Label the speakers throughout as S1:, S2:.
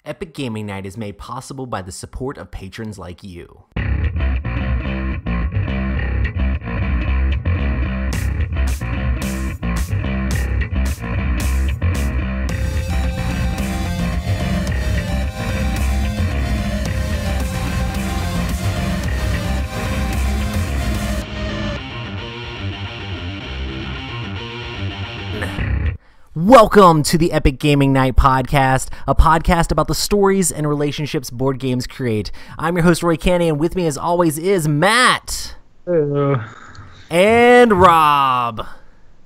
S1: Epic Gaming Night is made possible by the support of patrons like you. Welcome to the Epic Gaming Night podcast, a podcast about the stories and relationships board games create. I'm your host, Roy Canny, and with me as always is Matt.
S2: Hello.
S1: And Rob.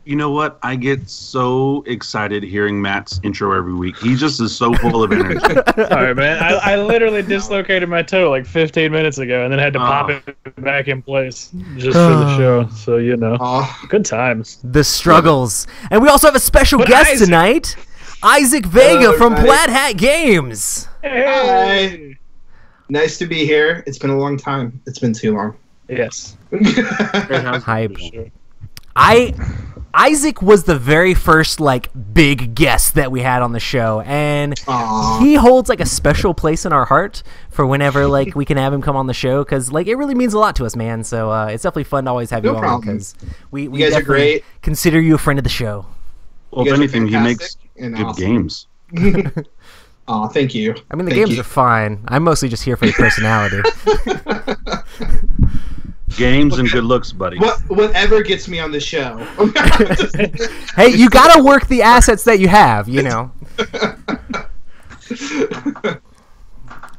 S3: You know what? I get so excited hearing Matt's intro every week. He just is so full of energy.
S2: Sorry, man. I literally dislocated my toe like 15 minutes ago and then had to pop it back in place just for the show. So, you know, good times.
S1: The struggles. And we also have a special guest tonight, Isaac Vega from Plaid Games.
S4: Hey. Nice to be here. It's been a long time. It's been too long.
S2: Yes.
S1: Hype. Sure. Isaac was the very first big guest that we had on the show, and he holds a special place in our heart for whenever we can have him come on the show, because it really means a lot to us, man. So it's definitely fun to always have you on, because we
S4: guys are great.
S1: Consider you a friend of the show.
S3: Well, if anything, he makes good games.
S4: Oh, thank you.
S1: I mean, the games are fine. I'm mostly just here for your personality.
S3: Games and good looks, buddy.
S4: Whatever gets me on the show.
S1: Hey, you gotta work the assets that you have, you know.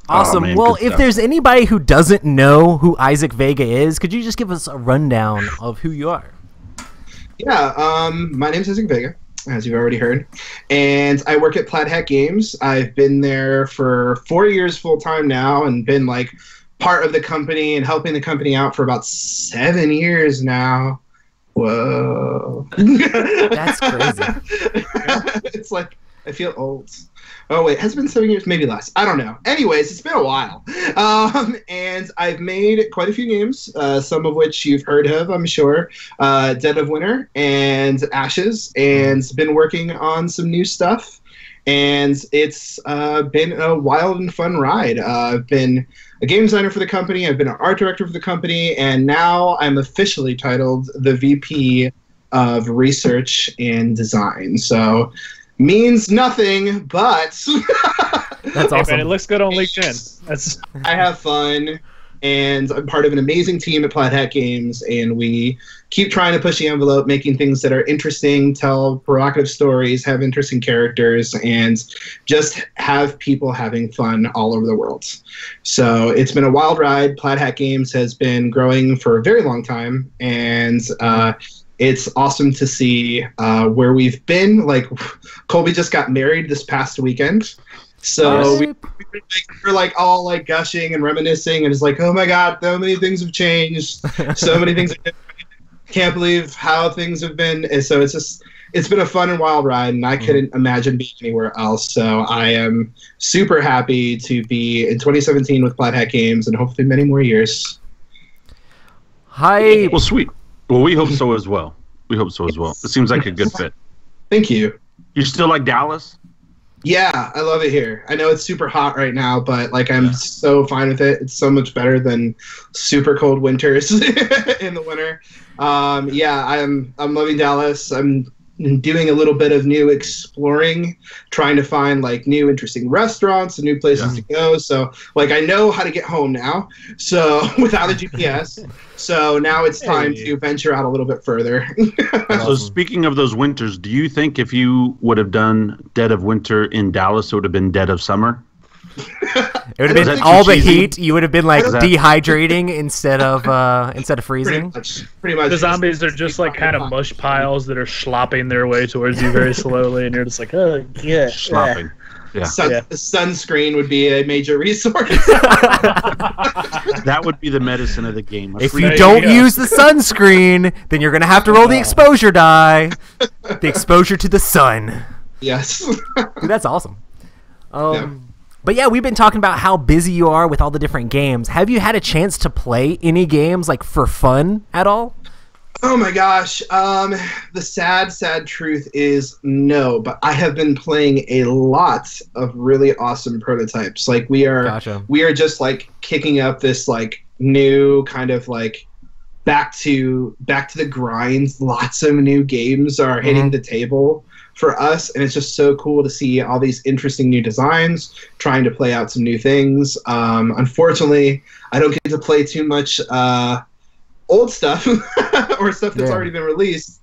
S1: Awesome.
S3: Man,
S1: well, if there's anybody who doesn't know who Isaac Vega is, could you just give us a rundown of who you are?
S4: Yeah, my name's Isaac Vega, as you've already heard, and I work at Plaid Games. I've been there for 4 years full-time now, and been part of the company and helping the company out for about 7 years now. Whoa.
S1: That's crazy.
S4: It's I feel old. Oh, wait, has it been 7 years? Maybe less. I don't know. Anyways, it's been a while. And I've made quite a few games, some of which you've heard of, I'm sure. Dead of Winter and Ashes, and been working on some new stuff. And it's been a wild and fun ride. I've been a game designer for the company, I've been an art director for the company, and now I'm officially titled the VP of Research and Design. So, means nothing, but...
S1: That's awesome.
S2: Hey, man, it looks good on LinkedIn.
S4: I have fun, and I'm part of an amazing team at Plaid Games, and we keep trying to push the envelope, making things that are interesting, tell provocative stories, have interesting characters, and just have people having fun all over the world. So it's been a wild ride. Plaid Games has been growing for a very long time, and it's awesome to see where we've been. Colby just got married this past weekend. So we're all gushing and reminiscing, and it's oh my god, so many things have changed, so many things. Can't believe how things have been. And so it's been a fun and wild ride, and I couldn't imagine being anywhere else. So I am super happy to be in 2017 with Plaid Games, and hopefully many more years.
S1: Hi.
S3: Well, sweet. Well, we hope so as well. It seems like a good fit.
S4: Thank you.
S3: You still like Dallas?
S4: Yeah, I love it here. I know it's super hot right now, but I'm so fine with it. It's so much better than super cold winters in the winter. Yeah, I'm loving Dallas. I'm doing a little bit of new exploring, trying to find new interesting restaurants and new places to go. So I know how to get home now, so without a GPS. So now it's time to venture out a little bit further.
S3: So speaking of those winters, do you think if you would have done Dead of Winter in Dallas, it would have been Dead of Summer?
S1: It would have been all the heat. You would have been dehydrating instead of freezing.
S4: Pretty much.
S2: The zombies are just kind of mush piles that are slopping their way towards you very slowly, and you're just oh yeah,
S3: slopping. Yeah.
S4: Sunscreen would be a major resource.
S3: That would be the medicine of the game.
S1: If you don't use the sunscreen, then you're gonna have to roll the exposure die. The exposure to the sun.
S4: Yes.
S1: Dude, that's awesome. But yeah, we've been talking about how busy you are with all the different games. Have you had a chance to play any games for fun at all?
S4: Oh my gosh. The sad truth is no, but I have been playing a lot of really awesome prototypes. Like we are just like kicking up this like new kind of like back to the grind. Lots of new games are hitting the table for us, and it's just so cool to see all these interesting new designs, trying to play out some new things. Unfortunately, I don't get to play too much old stuff or stuff that's already been released,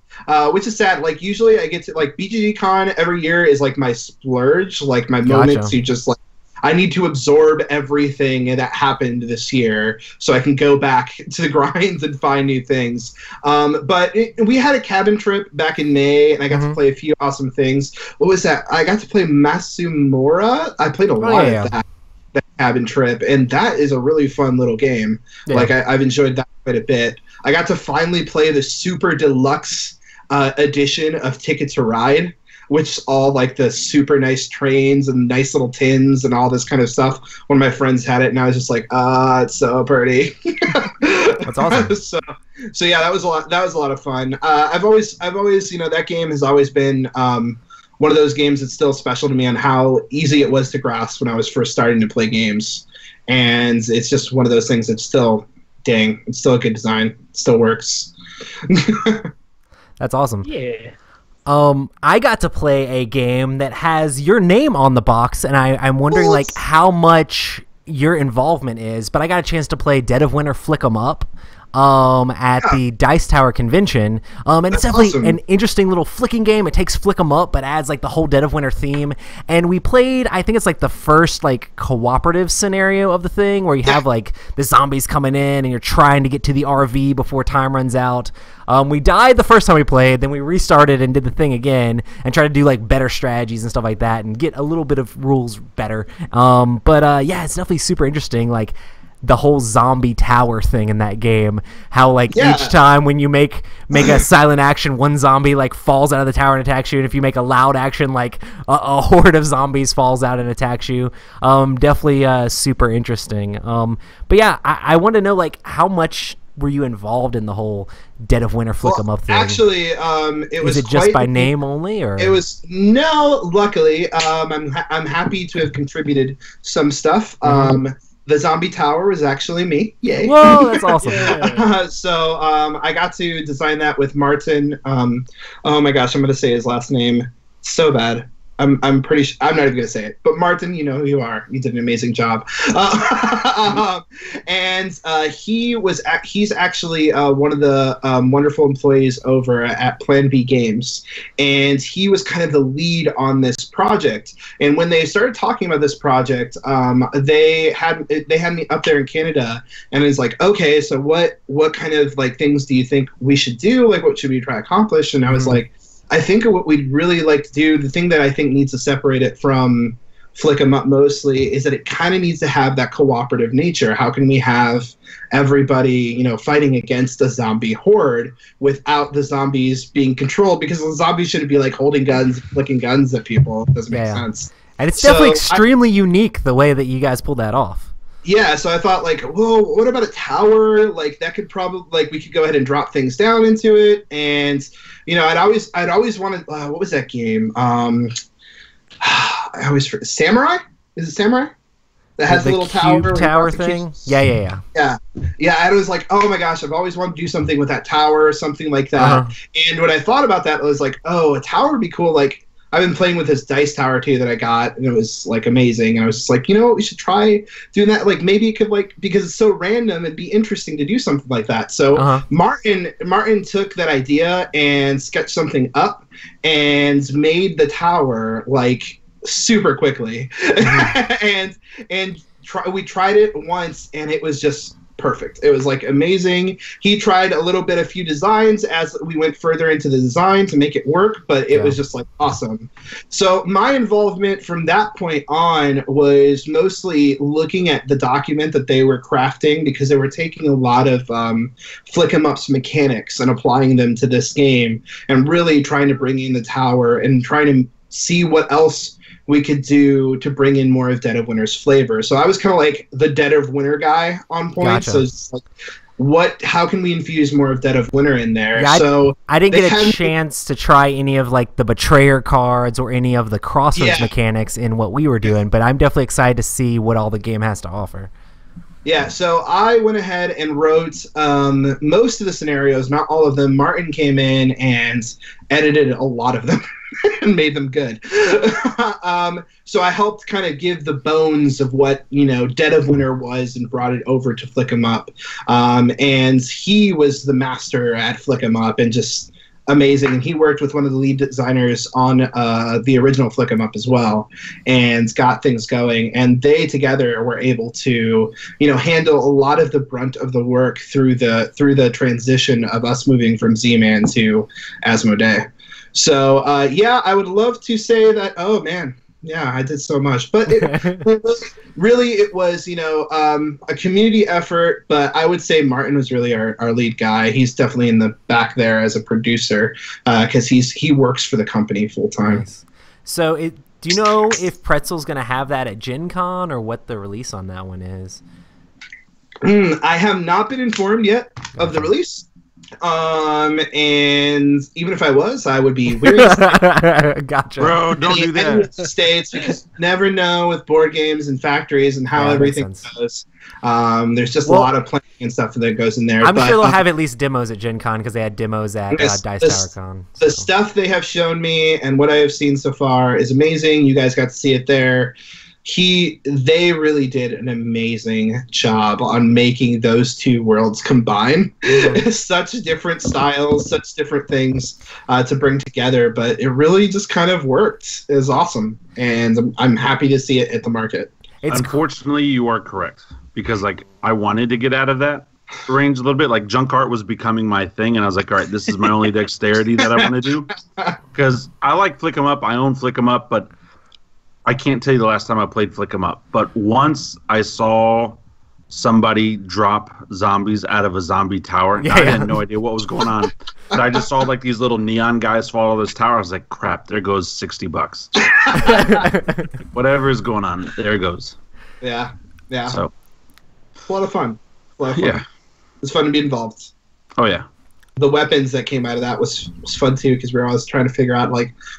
S4: which is sad. Like usually I get to like BGG Con every year is like my splurge, like my moment to just like I need to absorb everything that happened this year so I can go back to the grinds and find new things. But we had a cabin trip back in May, and I got to play a few awesome things. What was that? I got to play Masumura. I played a lot of that cabin trip, and that is a really fun little game. Like I've enjoyed that quite a bit. I got to finally play the super deluxe edition of Ticket to Ride, which is all like the super nice trains and nice little tins and all this kind of stuff. One of my friends had it, and I was just like, it's so pretty.
S1: That's awesome.
S4: So yeah, that was a lot of fun. I've always, that game has always been one of those games that's still special to me on how easy it was to grasp when I was first starting to play games. And it's just one of those things that's still, it's still a good design. It still works.
S1: That's awesome.
S2: Yeah.
S1: I got to play a game that has your name on the box, and I'm wondering like how much your involvement is, but I got a chance to play Dead of Winter Flick 'em Up at the Dice Tower convention, and it's definitely an interesting little flicking game. It takes Flick 'em Up but adds like the whole Dead of Winter theme, and we played, I think it's like the first like cooperative scenario of the thing where you have like the zombies coming in and you're trying to get to the RV before time runs out. We died the first time we played, then we restarted and did the thing again and tried to do like better strategies and stuff like that and get a little bit of rules better. But yeah, it's definitely super interesting, like the whole zombie tower thing in that game, how like each time when you make a silent action, one zombie like falls out of the tower and attacks you, and if you make a loud action, like a horde of zombies falls out and attacks you. Definitely super interesting. But yeah, I want to know like how much were you involved in the whole Dead of Winter Flick 'em Up thing?
S4: Actually,
S1: was it just by name only, or
S4: it was no? Luckily, I'm happy to have contributed some stuff. The zombie tower was actually me. Yay!
S1: Whoa, that's awesome.
S4: So I got to design that with Martin. Oh my gosh, I'm going to say his last name. So bad. I'm pretty sure. I'm not even going to say it. But Martin, you know who you are. You did an amazing job. And he's actually one of the wonderful employees over at Plan B Games, and he was kind of the lead on this project. And when they started talking about this project, they had me up there in Canada, and it's like, okay, so what kind of like things do you think we should do? Like, what should we try to accomplish? And I was like, I think what we'd really like to do, the thing that I think needs to separate it from Flick 'em Up mostly, is that it kind of needs to have that cooperative nature. How can we have everybody, fighting against a zombie horde without the zombies being controlled? Because the zombies shouldn't be like holding guns, flicking guns at people. It doesn't make sense.
S1: And it's definitely extremely unique the way that you guys pulled that off.
S4: Yeah, so I thought like, whoa, what about a tower? Like that could probably we could go ahead and drop things down into it. And I'd always wanted what was that game? I always forget. Samurai? Is it Samurai? That has
S1: the
S4: little tower
S1: thing. Yeah.
S4: I was like, oh my gosh, I've always wanted to do something with that tower, or something like that. And when I thought about that, I was like, oh, a tower would be cool. Like, I've been playing with this dice tower too that I got, and it was like amazing. And I was just like, we should try doing that. Like maybe it could because it's so random, it'd be interesting to do something like that. So Martin took that idea and sketched something up and made the tower like super quickly. We tried it once, and it was just perfect. It was like amazing. He tried a few designs as we went further into the design to make it work, but it was just like awesome. So my involvement from that point on was mostly looking at the document that they were crafting, because they were taking a lot of Flick 'em Up's mechanics and applying them to this game, and really trying to bring in the tower and trying to see what else we could do to bring in more of Dead of Winter's flavor. So I was kind of like the Dead of Winter guy on point.
S1: Gotcha.
S4: So it's like, how can we infuse more of Dead of Winter in there?
S1: Yeah,
S4: so
S1: I didn't get a chance to try any of like the Betrayer cards or any of the Crossroads mechanics in what we were doing, but I'm definitely excited to see what all the game has to offer.
S4: Yeah, so I went ahead and wrote most of the scenarios, not all of them. Martin came in and edited a lot of them and made them good. So I helped kind of give the bones of what, Dead of Winter was and brought it over to Flick 'em Up. And he was the master at Flick 'em Up and just amazing. And he worked with one of the lead designers on the original Flick 'em Up as well and got things going. And they together were able to, handle a lot of the brunt of the work through the transition of us moving from Z-Man to Asmodee. So, I would love to say that, oh, man, yeah, I did so much. But it was, a community effort, but I would say Martin was really our lead guy. He's definitely in the back there as a producer because he works for the company full time. Nice.
S1: So do you know if Pretzel's going to have that at Gen Con or what the release on that one is?
S4: I have not been informed yet of the release. And even if I was, I would be weird.
S1: Gotcha.
S3: Bro, don't do that.
S4: States, because you never know with board games and factories and how everything goes. There's just a lot of planning and stuff that goes in there.
S1: I'm sure they'll have at least demos at Gen Con because they had demos at Dice Tower Con.
S4: The stuff they have shown me and what I have seen so far is amazing. You guys got to see it there. They really did an amazing job on making those two worlds combine. Such different styles, such different things to bring together, but it really just kind of worked. It was awesome, and I'm happy to see it hit the market.
S3: Unfortunately, you are correct, because I wanted to get out of that range a little bit. Like junk art was becoming my thing, and I was like, all right, this is my only dexterity that I want to do, because I like Flick 'em Up. I own Flick 'em Up, but I can't tell you the last time I played Flick 'em Up, but once I saw somebody drop zombies out of a zombie tower. I had no idea what was going on. But I just saw these little neon guys fall out of this tower. I was like, crap, there goes $60. Whatever is going on, there it goes.
S4: Yeah.
S3: So
S4: it's a lot of fun.
S3: Yeah.
S4: It's fun to be involved.
S3: Oh, yeah.
S4: The weapons that came out of that was fun too, because we were always trying to figure out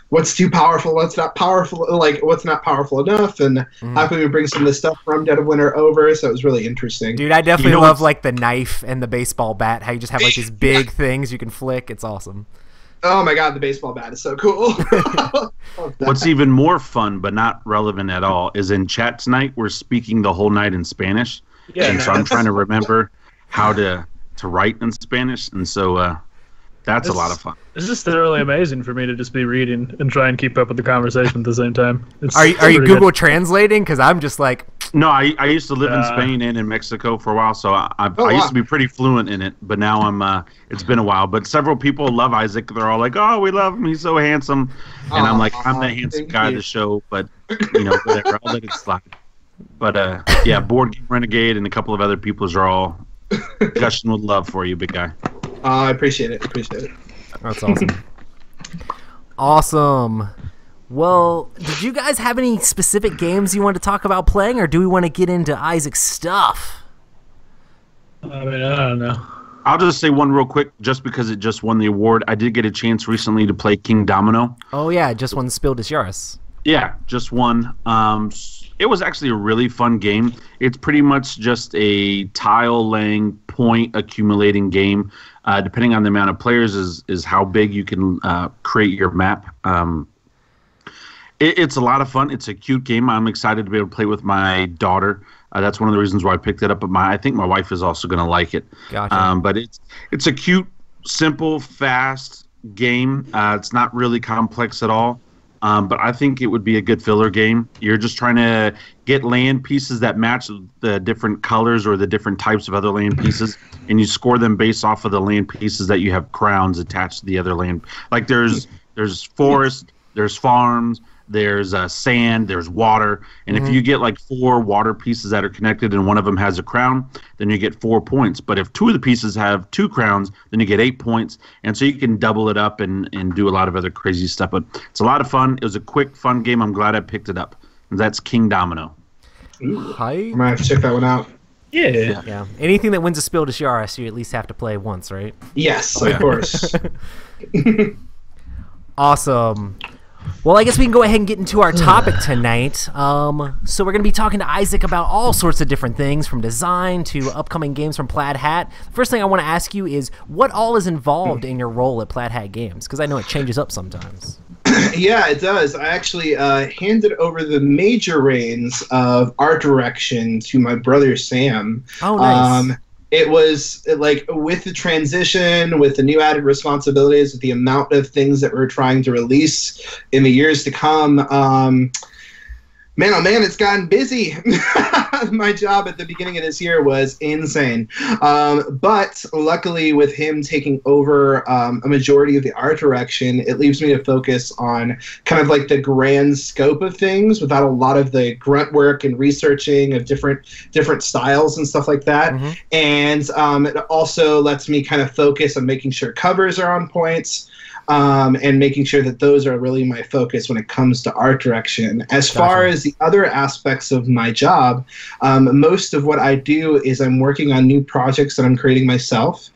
S4: what's too powerful, what's not powerful, what's not powerful enough, and how can we bring some of the stuff from Dead of Winter over. So it was really interesting.
S1: Dude, I definitely love the knife and the baseball bat. How you just have these big things you can flick. It's awesome.
S4: Oh my god, the baseball bat is so cool.
S3: What's even more fun but not relevant at all is in chat tonight we're speaking the whole night in Spanish, and so I'm trying to remember how to write in Spanish, and so that's a lot of fun.
S2: It's just thoroughly amazing for me to just be reading and try and keep up with the conversation at the same time.
S1: Are you Google translating? Because I'm just
S3: No, I used to live in Spain and in Mexico for a while, so I used to be pretty fluent in it, but now I'm it's been a while. But several people love Isaac. They're all like, oh, we love him, he's so handsome. And I'm like, I'm the handsome guy of the show, but whatever, I'll let it slide. But Board Game Renegade and a couple of other peoples are all gushing with love for you, big guy.
S4: I appreciate it.
S1: That's awesome. Awesome. Well, did you guys have any specific games you want to talk about playing, or do we want to get into Isaac's stuff?
S2: I mean, I don't know.
S3: I'll just say one real quick, just because it just won the award. I did get a chance recently to play King Domino.
S1: Oh, yeah, it just won Spiel des Jahres.
S3: Yeah, just won. It was actually a really fun game. It's pretty much just a tile-laying, point-accumulating game. Depending on the amount of players is how big you can create your map. It's a lot of fun. It's a cute game. I'm excited to be able to play with my daughter. That's one of the reasons why I picked it up. But I think my wife is also going to like it.
S1: Gotcha.
S3: But it's a cute, simple, fast game. It's not really complex at all. But I think it would be a good filler game. You're just trying to get land pieces that match the different colors or the different types of other land pieces, and you score them based off of the land pieces that you have crowns attached to the other land. Like there's forest, there's farms, there's sand, there's water, and if you get 4 water pieces that are connected and one of them has a crown, then you get 4 points. But if 2 of the pieces have 2 crowns, then you get 8 points, and so you can double it up and do a lot of other crazy stuff. But it's a lot of fun. It was a quick, fun game. I'm glad I picked it up. And that's King Domino.
S4: Ooh, I might have to check that one out.
S1: Yeah. Anything that wins a Spiel des Jahres, you at least have to play once, right?
S4: Yes, of course.
S1: Awesome. Well, I guess we can go ahead and get into our topic tonight. So we're going to be talking to Isaac about all sorts of different things, from design to upcoming games from Plaid Hat. First thing I want to ask you is, what all is involved in your role at Plaid Hat Games? Because I know it changes up sometimes.
S4: Yeah, it does. I actually handed over the major reins of art direction to my brother Sam.
S1: Oh, nice.
S4: It was like, with the transition, with the new added responsibilities, with the amount of things that we're trying to release in the years to come, man, oh man, it's gotten busy. My job at the beginning of this year was insane. But luckily, with him taking over a majority of the art direction, it leaves me to focus on kind of like the grand scope of things without a lot of the grunt work and researching of different styles and stuff like that. Mm-hmm. And it also lets me kind of focus on making sure covers are on point. And making sure that those are really my focus when it comes to art direction. As far as the other aspects of my job, most of what I do is I'm working on new projects that I'm creating myself.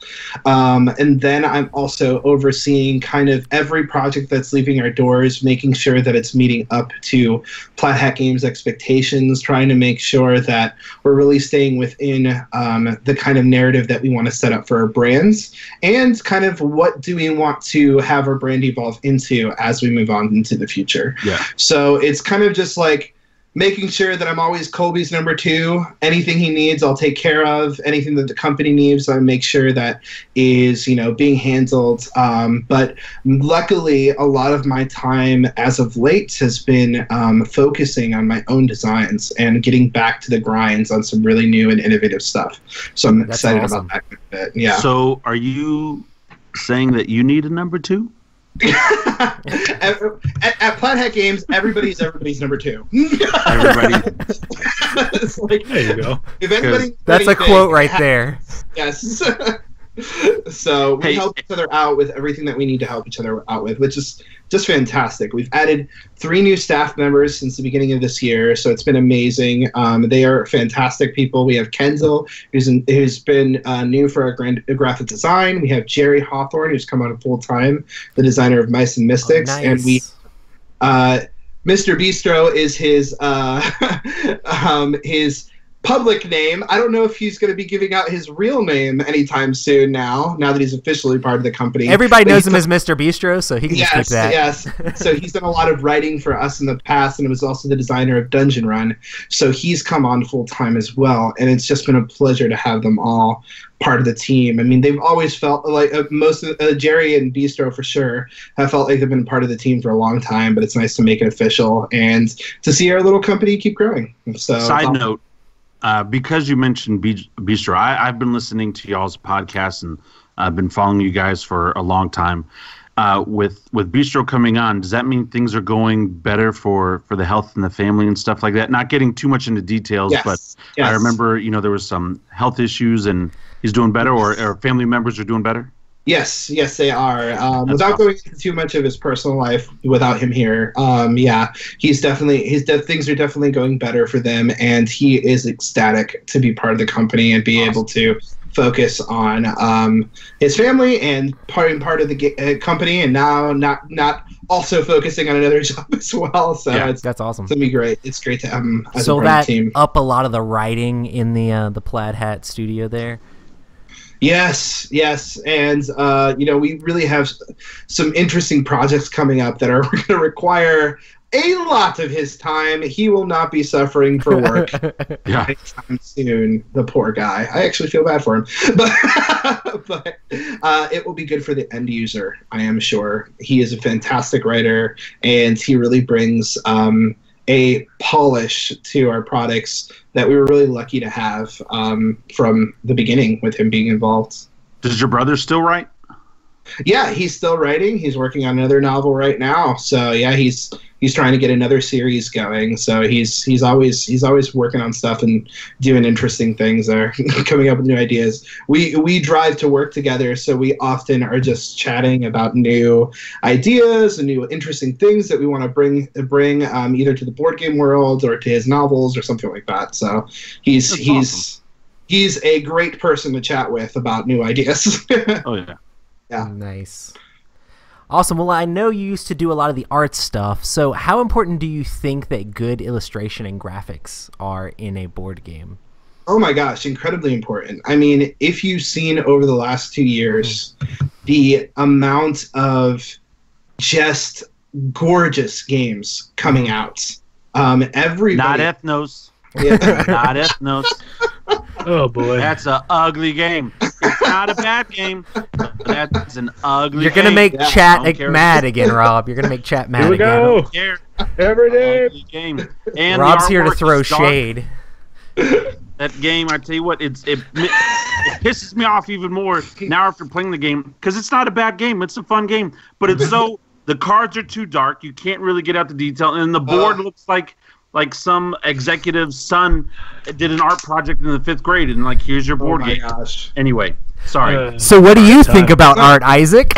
S4: And then I'm also overseeing kind of every project that's leaving our doors, making sure that it's meeting up to Plaid Hat Games expectations, trying to make sure that we're really staying within the kind of narrative that we want to set up for our brands, and kind of what do we want to have our brand evolve into as we move on into the future. Yeah. So it's kind of just like making sure that I'm always Colby's number two. Anything he needs, I'll take care of. Anything that the company needs, I make sure that is, being handled. But luckily, a lot of my time as of late has been focusing on my own designs and getting back to the grinds on some really new and innovative stuff. So I'm excited about that a bit. Yeah.
S3: So are you saying that you need a number two?
S4: at Plaid Hat Games, everybody's number two.
S3: Everybody.
S4: It's like, there you go. If anybody,
S1: that's a quote right there.
S4: Yes. So we help each other out with everything that we need to help each other out with, which is just fantastic. We've added 3 new staff members since the beginning of this year, so it's been amazing. They are fantastic people. We have Kenzel, who's been new for our graphic design. We have Jerry Hawthorne, who's come on full time, the designer of Mice and Mystics, and we. Mr. Bistro is his his public name. I don't know if he's going to be giving out his real name anytime soon now that he's officially part of the company.
S1: Everybody knows him as Mr. Bistro, so he can just keep that.
S4: Yes, so he's done a lot of writing for us in the past, and was also the designer of Dungeon Run. So he's come on full-time as well, and it's just been a pleasure to have them all part of the team. I mean, they've always felt like most of Jerry and Bistro for sure have felt like they've been part of the team for a long time, but it's nice to make it official and to see our little company keep growing. So
S3: side note, because you mentioned Bistro, I've been listening to y'all's podcast, and I've been following you guys for a long time. With Bistro coming on, does that mean things are going better for the health and the family and stuff like that? Not getting too much into details, but I remember there was some health issues, and he's doing better, or family members are doing better?
S4: Yes, they are. Without going into too much of his personal life, without him here, he's definitely things are definitely going better for them, and he is ecstatic to be part of the company and be able to focus on his family and part of the company, and now not also focusing on another job as well. So
S1: that's awesome.
S4: It's gonna be great. It's great to have him as a part of the team.
S1: So that up a lot of the writing in the Plaid Hat studio there.
S4: Yes, and we really have some interesting projects coming up that are going to require a lot of his time. He will not be suffering for work anytime soon. The poor guy. I actually feel bad for him, but it will be good for the end user. I am sure. He is a fantastic writer, and he really brings a polish to our products that we were really lucky to have from the beginning with him being involved.
S3: Does your brother still write?
S4: Yeah, he's still writing. He's working on another novel right now. So yeah, he's trying to get another series going. So he's always working on stuff and doing interesting things there, coming up with new ideas. We drive to work together, so we often are just chatting about new ideas and new interesting things that we want to bring either to the board game world or to his novels or something like that. So he's awesome. he's a great person to chat with about new ideas.
S3: Oh yeah.
S4: Yeah.
S1: Nice. Awesome. Well, I know you used to do a lot of the art stuff. So how important do you think that good illustration and graphics are in a board game?
S4: Oh my gosh, incredibly important. I mean, if you've seen over the last 2 years, the amount of just gorgeous games coming out. Everybody.
S3: Not Ethnos.
S4: Yeah.
S3: Not Ethnos.
S2: Oh boy,
S3: that's an ugly game. It's not a bad game. That's an ugly.
S1: You're gonna
S3: game.
S1: make chat
S3: care.
S1: mad again, Rob. You're gonna make chat mad
S2: Here we
S1: again.
S2: go.
S3: Don't care.
S2: Every day.
S3: Ugly game. And
S1: Rob's
S3: the
S1: here to
S3: artwork
S1: throw
S3: is dark.
S1: shade.
S3: That game, I tell you what, it pisses me off even more now after playing the game, because it's not a bad game. It's a fun game, but it's so the cards are too dark. You can't really get out the detail, and the board looks like some executive's son did an art project in the 5th grade, and like, here's your board game.
S4: Gosh.
S3: Anyway, sorry.
S1: So what do you think about art, Isaac?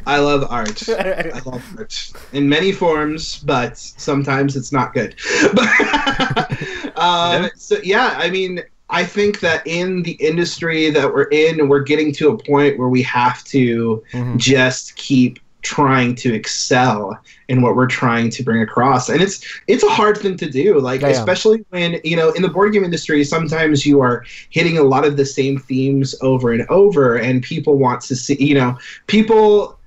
S4: I love art. I love art in many forms, but sometimes it's not good. So yeah, I mean, I think that in the industry that we're in, we're getting to a point where we have to just keep trying to excel in what we're trying to bring across, and it's a hard thing to do, like especially when in the board game industry sometimes you are hitting a lot of the same themes over and over, and people want to see people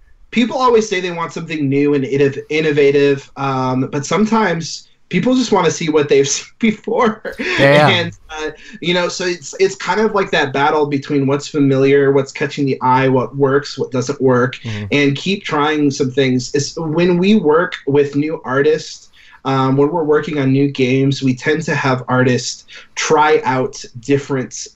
S4: always say they want something new and innovative, but sometimes people just want to see what they've seen before. And so it's kind of like that battle between what's familiar, what's catching the eye, what works, what doesn't work, and keep trying some things. It's when we work with new artists, when we're working on new games, we tend to have artists try out different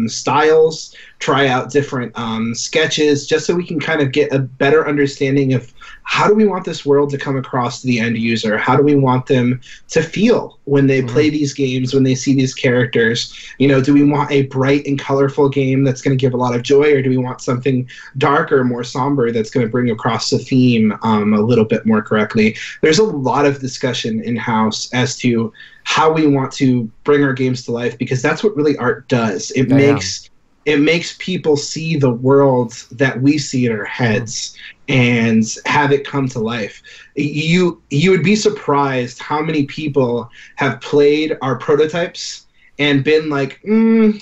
S4: styles, try out different sketches, just so we can kind of get a better understanding of how do we want this world to come across to the end user? How do we want them to feel when they play these games, when they see these characters? Do we want a bright and colorful game that's going to give a lot of joy, or do we want something darker, more somber, that's going to bring across the theme a little bit more correctly? There's a lot of discussion in-house as to how we want to bring our games to life, because that's what really art does. It makes people see the world that we see in our heads and have it come to life. You would be surprised how many people have played our prototypes and been like, that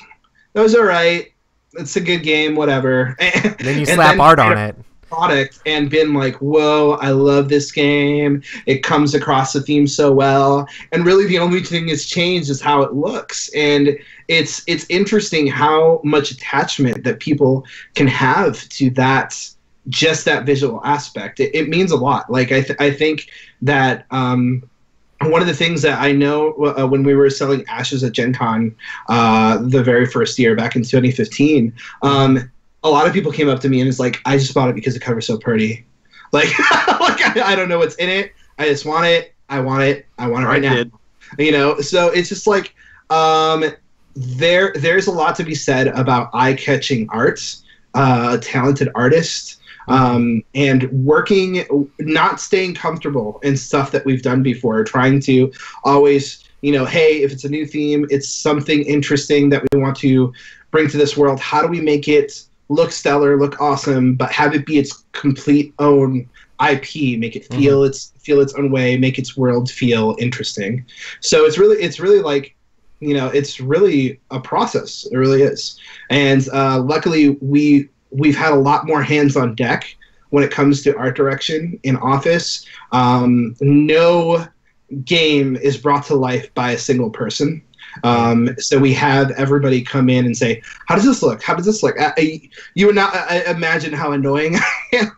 S4: was all right. It's a good game, whatever.
S1: And then you slap art on it.
S4: Product and been like, whoa, I love this game. It comes across the theme so well. And really the only thing that's changed is how it looks. And it's interesting how much attachment that people can have to that, just that visual aspect. It means a lot. Like I think that one of the things that I know when we were selling Ashes at Gen Con the very first year back in 2015, a lot of people came up to me and was like, I just bought it because the cover's so pretty. Like, I don't know what's in it. I just want it. I want it. I want it right now. So it's just like there's a lot to be said about eye-catching art, talented artists, and working, not staying comfortable in stuff that we've done before, trying to always, hey, if it's a new theme, it's something interesting that we want to bring to this world. How do we make it look stellar, look awesome, but have it be its complete own IP, make it feel its own way, make its world feel interesting. So it's really like, it's really a process. It really is. And luckily we've had a lot more hands on deck when it comes to art direction in Office. No game is brought to life by a single person. So we have everybody come in and say, how does this look? How does this look? You would not imagine how annoying I am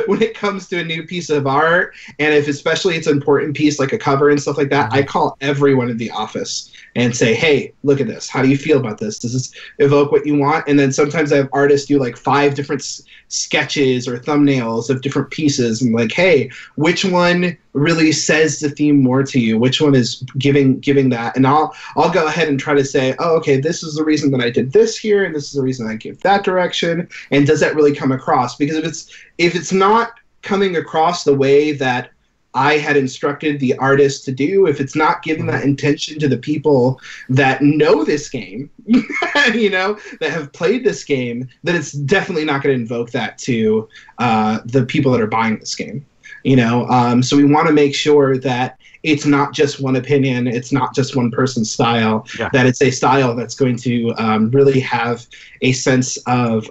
S4: when it comes to a new piece of art. And if especially it's an important piece like a cover and stuff like that, I call everyone in the office and say, hey, look at this. How do you feel about this? Does this evoke what you want? And then sometimes I have artists do like 5 different sketches or thumbnails of different pieces and like, hey, which one really says the theme more to you? Which one is giving that? And I'll go ahead and try to say, oh, okay, this is the reason that I did this here, and this is the reason I give that direction. And does that really come across? Because if it's not coming across the way that I had instructed the artist to do. If it's not giving that intention to the people that know this game, that have played this game, then it's definitely not going to invoke that to the people that are buying this game. So we want to make sure that it's not just one opinion, it's not just one person's style, that it's a style that's going to really have a sense of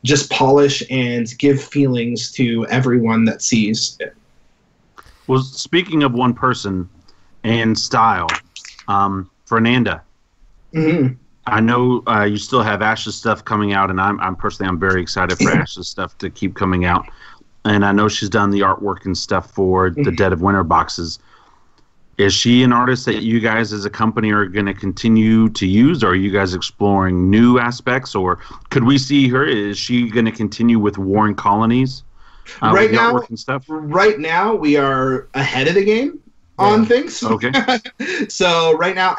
S4: just polish and give feelings to everyone that sees it.
S3: Well, speaking of one person and style, Fernanda, I know you still have Ash's stuff coming out, and I'm very excited for Ash's stuff to keep coming out. And I know she's done the artwork and stuff for the Dead of Winter boxes. Is she an artist that you guys as a company are going to continue to use, or are you guys exploring new aspects, or could we see her? Is she going to continue with Warring Colonies?
S4: Right now, we are ahead of the game on things.
S3: Okay.
S4: So right now,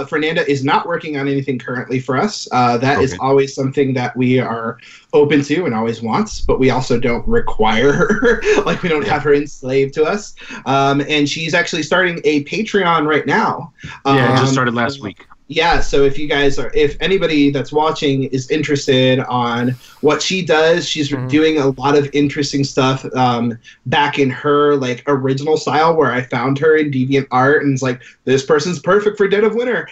S4: Fernanda is not working on anything currently for us. That is always something that we are open to and always wants, but we also don't require her. Like, we don't have her enslaved to us. And she's actually starting a Patreon right now.
S3: It just started last week.
S4: Yeah, so if anybody that's watching is interested on what she does, she's doing a lot of interesting stuff back in her original style, where I found her in DeviantArt and it's like, this person's perfect for Dead of Winter.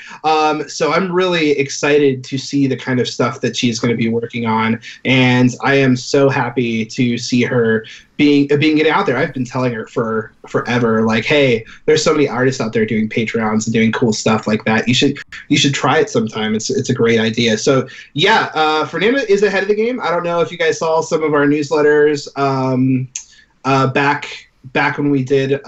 S4: So I'm really excited to see the kind of stuff that she's going to be working on, and I am so happy to see her being getting out there. I've been telling her for forever, like, hey, there's so many artists out there doing Patreons and doing cool stuff like that. You should try it sometime. It's a great idea. So Fernanda is ahead of the game. I don't know if you guys saw some of our newsletters back when we did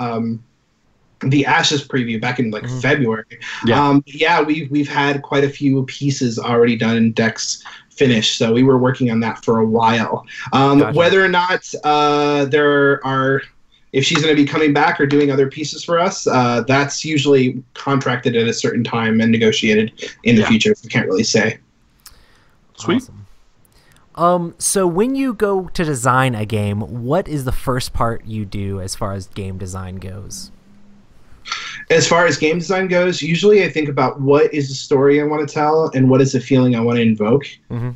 S4: the Ashes preview back in February. We've had quite a few pieces already done in decks finished, so we were working on that for a while. Gotcha. Whether or not if she's going to be coming back or doing other pieces for us, that's usually contracted at a certain time and negotiated in the future. We can't really say.
S3: Sweet.
S1: Awesome. So when you go to design a game, what is the first part you do as far as game design goes?
S4: As far as game design goes, usually I think about what is the story I want to tell and what is the feeling I want to invoke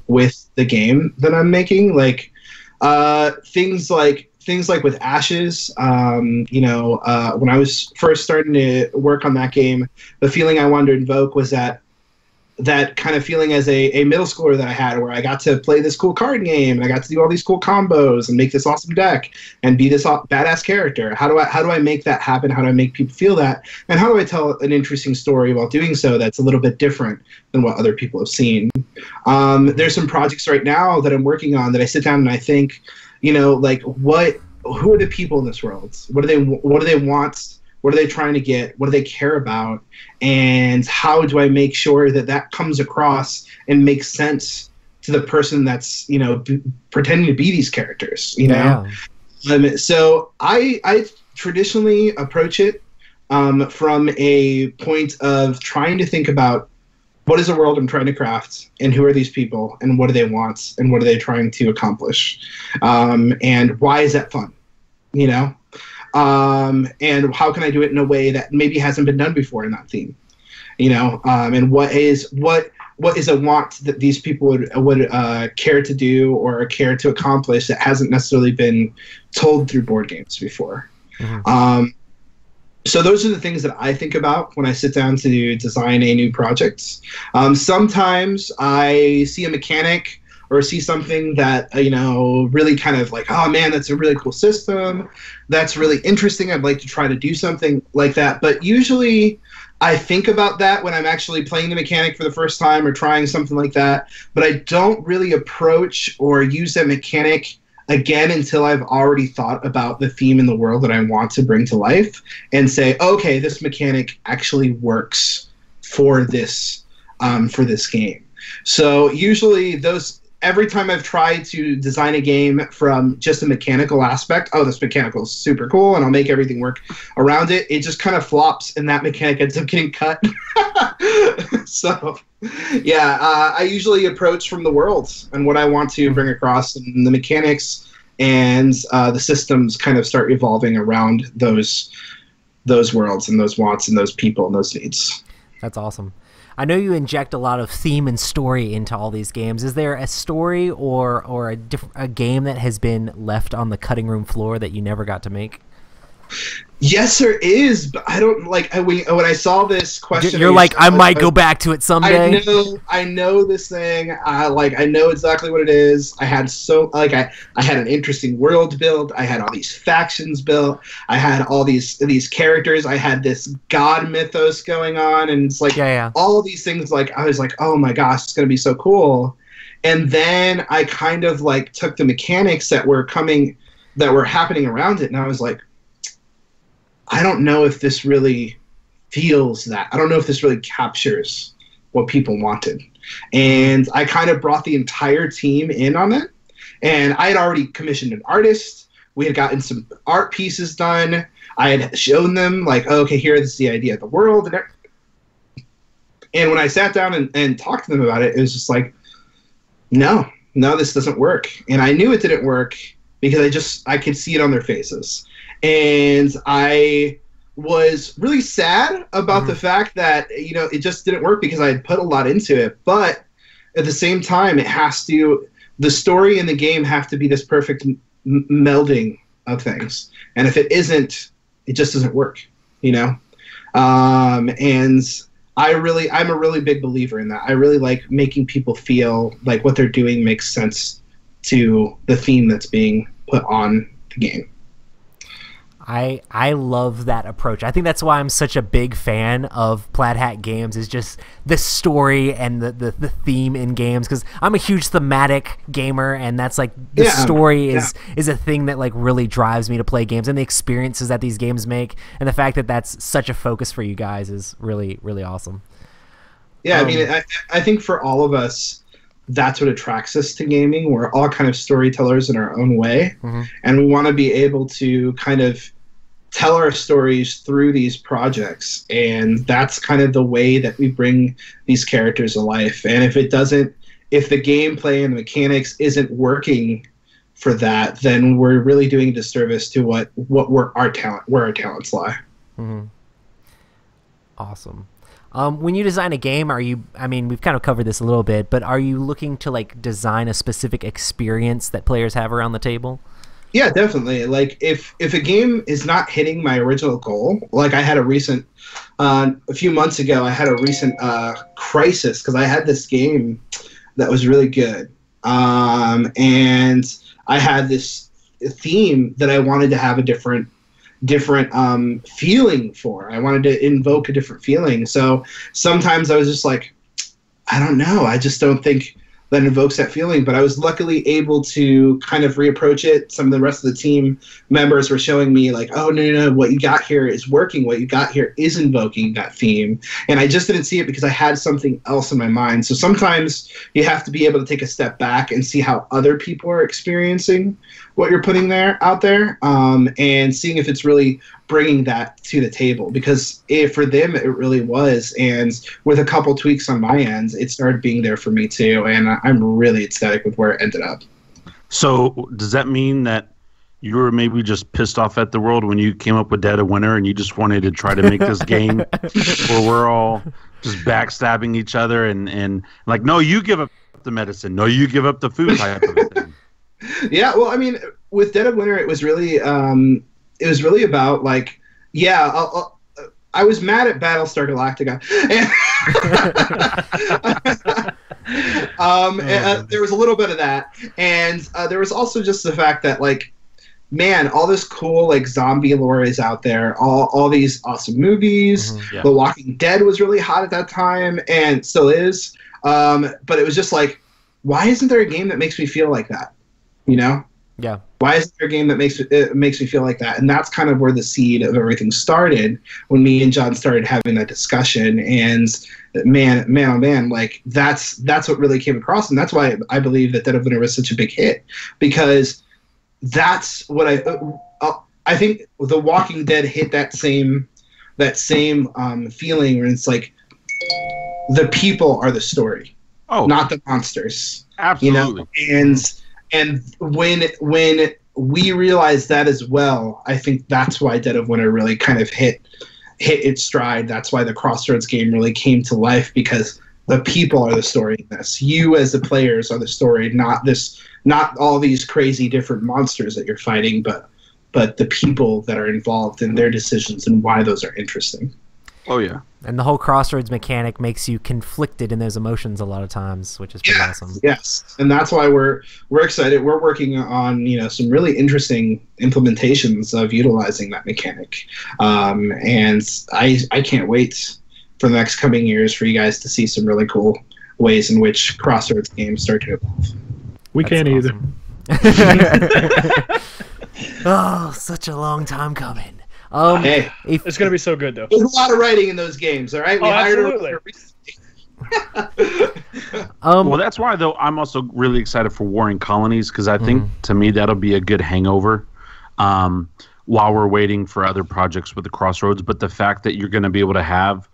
S4: with the game that I'm making. Like things like with Ashes, when I was first starting to work on that game, the feeling I wanted to invoke was that kind of feeling as a middle schooler that I had, where I got to play this cool card game and I got to do all these cool combos and make this awesome deck and be this badass character. How do I make that happen? How do I make people feel that? And how do I tell an interesting story while doing so that's a little bit different than what other people have seen? There's some projects right now that I'm working on that I sit down and I think, who are the people in this world? What do they want? What are they trying to get? What do they care about? And how do I make sure that comes across and makes sense to the person that's, pretending to be these characters, So I traditionally approach it from a point of trying to think about what is the world I'm trying to craft, and who are these people, and what do they want, and what are they trying to accomplish, and why is that fun, and how can I do it in a way that maybe hasn't been done before in that theme, and what is a want that these people would care to do or care to accomplish that hasn't necessarily been told through board games before. So those are the things that I think about when I sit down to design a new project. Sometimes I see a mechanic or see something that, really kind of like, oh man, that's a really cool system. That's really interesting. I'd like to try to do something like that. But usually I think about that when I'm actually playing the mechanic for the first time or trying something like that. But I don't really approach or use that mechanic again until I've already thought about the theme in the world that I want to bring to life and say, okay, this mechanic actually works for this game. So usually every time I've tried to design a game from just a mechanical aspect, this mechanical is super cool and I'll make everything work around it, it just kind of flops and that mechanic ends up getting cut. So, I usually approach from the world and what I want to bring across, and the mechanics and the systems kind of start evolving around those worlds and those wants and those people and those needs.
S1: That's awesome. I know you inject a lot of theme and story into all these games. Is there a story or a game that has been left on the cutting room floor that you never got to make?
S4: Yes, there is, but I don't like when I saw this question.
S1: You're like, I might go back to it someday.
S4: I know this thing. I know exactly what it is. I had I had an interesting world built. I had all these factions built. I had all these characters. I had this god mythos going on, and it's like all these things. Like I was like, oh my gosh, it's gonna be so cool. And then I kind of like took the mechanics that were happening around it, and I was like, I don't know if this really feels that. I don't know if this really captures what people wanted. And I kind of brought the entire team in on it. And I had already commissioned an artist. We had gotten some art pieces done. I had shown them, like, oh, okay, here's the idea of the world. And when I sat down and talked to them about it, it was just like, no, this doesn't work. And I knew it didn't work because I could see it on their faces. And I was really sad about the fact that, it just didn't work because I had put a lot into it. But at the same time, the story and the game have to be this perfect melding of things. And if it isn't, it just doesn't work, And I'm a really big believer in that. I really like making people feel like what they're doing makes sense to the theme that's being put on the game.
S1: I love that approach. I think that's why I'm such a big fan of Plaid Hat games, is just the story and the theme in games, because I'm a huge thematic gamer, and that's like the story is a thing that like really drives me to play games, and the experiences that these games make, and the fact that that's such a focus for you guys is really, really awesome.
S4: Yeah, I mean, I think for all of us, that's what attracts us to gaming. We're all kind of storytellers in our own way, and we want to be able to kind of tell our stories through these projects, and that's kind of the way that we bring these characters to life. And if the gameplay and the mechanics isn't working for that, then we're really doing a disservice to where our talents lie.
S1: Awesome. When you design a game, we've kind of covered this a little bit, but are you looking to like design a specific experience that players have around the table?
S4: Yeah, definitely. Like if a game is not hitting my original goal, like I had a recent, a few months ago, I had a recent crisis because I had this game that was really good, and I had this theme that I wanted to have a different feeling for. I wanted to invoke a different feeling. So sometimes I was just like, I don't know. I just don't think that invokes that feeling. But I was luckily able to kind of reapproach it. Some of the rest of the team members were showing me like, oh, no, what you got here is working. What you got here is invoking that theme. And I just didn't see it because I had something else in my mind. So sometimes you have to be able to take a step back and see how other people are experiencing what you're putting out there, and seeing if it's really bringing that to the table, because for them it really was, and with a couple tweaks on my end, it started being there for me too, and I'm really ecstatic with where it ended up.
S3: So does that mean that you were maybe just pissed off at the world when you came up with Dead of Winter and you just wanted to try to make this game where we're all just backstabbing each other and like, no, you give up the medicine, no, you give up the food type of thing?
S4: Yeah, well, I mean, with Dead of Winter, it was really about like, I was mad at Battlestar Galactica, and there was a little bit of that, and there was also just the fact that like, man, all this cool like zombie lore is out there, all these awesome movies. The Walking Dead was really hot at that time and still is, but it was just like, why isn't there a game that makes me feel like that? Yeah. Why isn't there a game that makes me feel like that? And that's kind of where the seed of everything started, when me and John started having that discussion. And man, oh man, like that's what really came across, and that's why I believe that Dead of Winter was such a big hit, because that's what I think The Walking Dead hit that same feeling where it's like the people are the story, not the monsters.
S3: Absolutely.
S4: And when we realized that as well. I think that's why Dead of Winter really kind of hit its stride. That's why the Crossroads game really came to life, because the people are the story in this. You as the players are the story, not all these crazy different monsters that you're fighting, but the people that are involved in their decisions and why those are interesting.
S3: Oh yeah.
S1: And the whole Crossroads mechanic makes you conflicted in those emotions a lot of times, which is pretty awesome.
S4: Yes, and that's why we're excited. We're working on some really interesting implementations of utilizing that mechanic, and I can't wait for the next coming years for you guys to see some really cool ways in which Crossroads games start to evolve.
S2: We can't
S1: awesome. Either. Oh, such a long time coming.
S4: Hey,
S2: it's going to be so good, though.
S4: There's a lot of writing in those games, all right? We
S2: absolutely.
S3: Well, that's why, though, I'm also really excited for Warring Colonies, because I think, to me, that'll be a good hangover while we're waiting for other projects with the Crossroads. But the fact that you're going to be able to have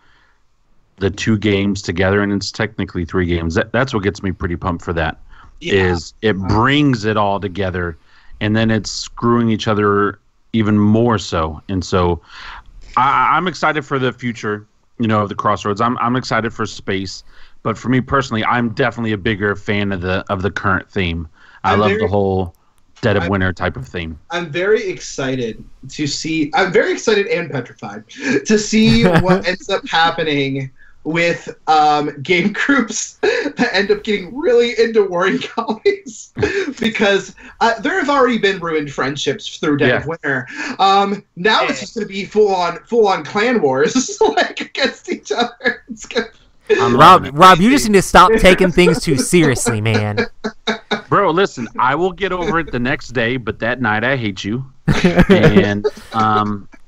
S3: the 2 games together, and it's technically 3 games, that's what gets me pretty pumped for that, is it brings it all together, and then it's screwing each other even more so. And so I'm excited for the future, of the Crossroads. I'm excited for space, but for me personally, I'm definitely a bigger fan of the current theme. I love the whole Dead of Winter type of theme.
S4: I'm very excited to see. I'm very excited and petrified to see what ends up happening with game groups that end up getting really into Warring Colonies, because there have already been ruined friendships through Dead of Winter. Now it's just going to be full on clan wars, like against each other. It's gonna...
S1: Rob, you just need to stop taking things too seriously, man.
S3: Bro, listen, I will get over it the next day, but that night I hate you, and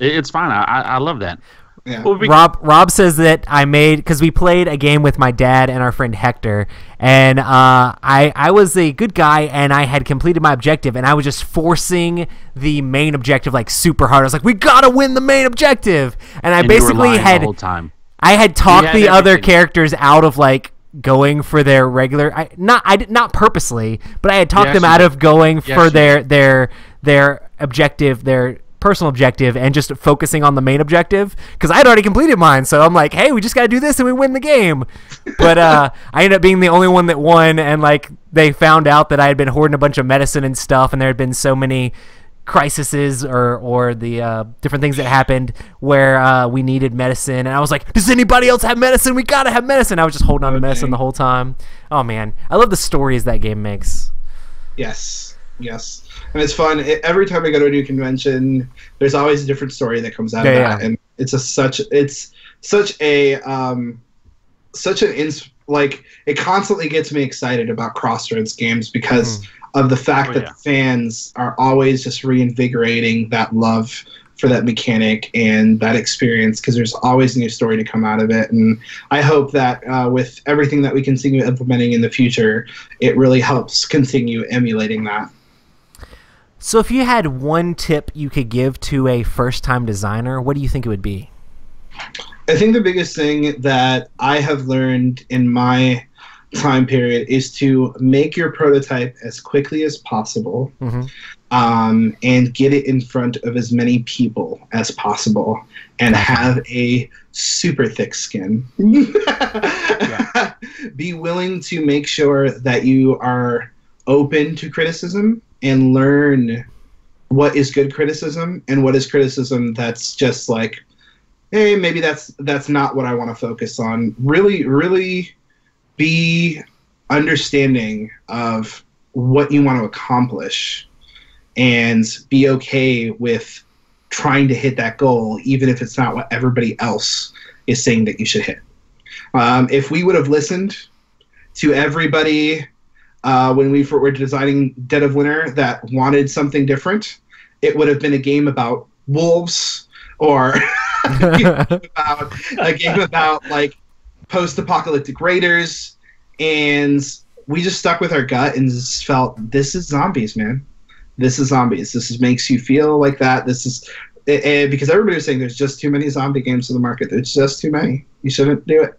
S3: it's fine. I love that.
S4: Yeah.
S1: Rob says that because we played a game with my dad and our friend Hector, and I was a good guy, and I had completed my objective, and I was just forcing the main objective like super hard. I was like, we gotta win the main objective, and I basically had the whole time. I had talked the other characters out of like going for their regular, not purposely, but I had talked them out of going for their objective, their personal objective, and just focusing on the main objective, because I had already completed mine. So I'm like, hey, we just got to do this and we win the game. But I ended up being the only one that won, and like they found out that I had been hoarding a bunch of medicine and stuff, and there had been so many crises or the different things that happened where we needed medicine, and I was like, does anybody else have medicine? We gotta have medicine. I was just holding on to medicine the whole time. Oh man, I love the stories that game makes.
S4: Yes, and it's fun. Every time I go to a new convention, there's always a different story that comes out of that, and it constantly gets me excited about Crossroads games, because of the fact that the fans are always just reinvigorating that love for that mechanic and that experience, because there's always a new story to come out of it. And I hope that with everything that we continue implementing in the future, it really helps continue emulating that.
S1: So if you had one tip you could give to a first-time designer, what do you think it would be?
S4: I think the biggest thing that I have learned in my time period is to make your prototype as quickly as possible, and get it in front of as many people as possible, and have a super thick skin. Be willing to make sure that you are open to criticism and learn what is good criticism and what is criticism that's just like, hey, maybe that's not what I want to focus on. Really be understanding of what you want to accomplish, and be okay with trying to hit that goal, even if it's not what everybody else is saying that you should hit. If we would have listened to everybody when we were designing Dead of Winter that wanted something different, it would have been a game about wolves, or a game about like post-apocalyptic raiders, and we just stuck with our gut and just felt, this is zombies, man. This is zombies. Makes you feel like that. Because everybody was saying there's just too many zombie games in the market. There's just too many. You shouldn't do it.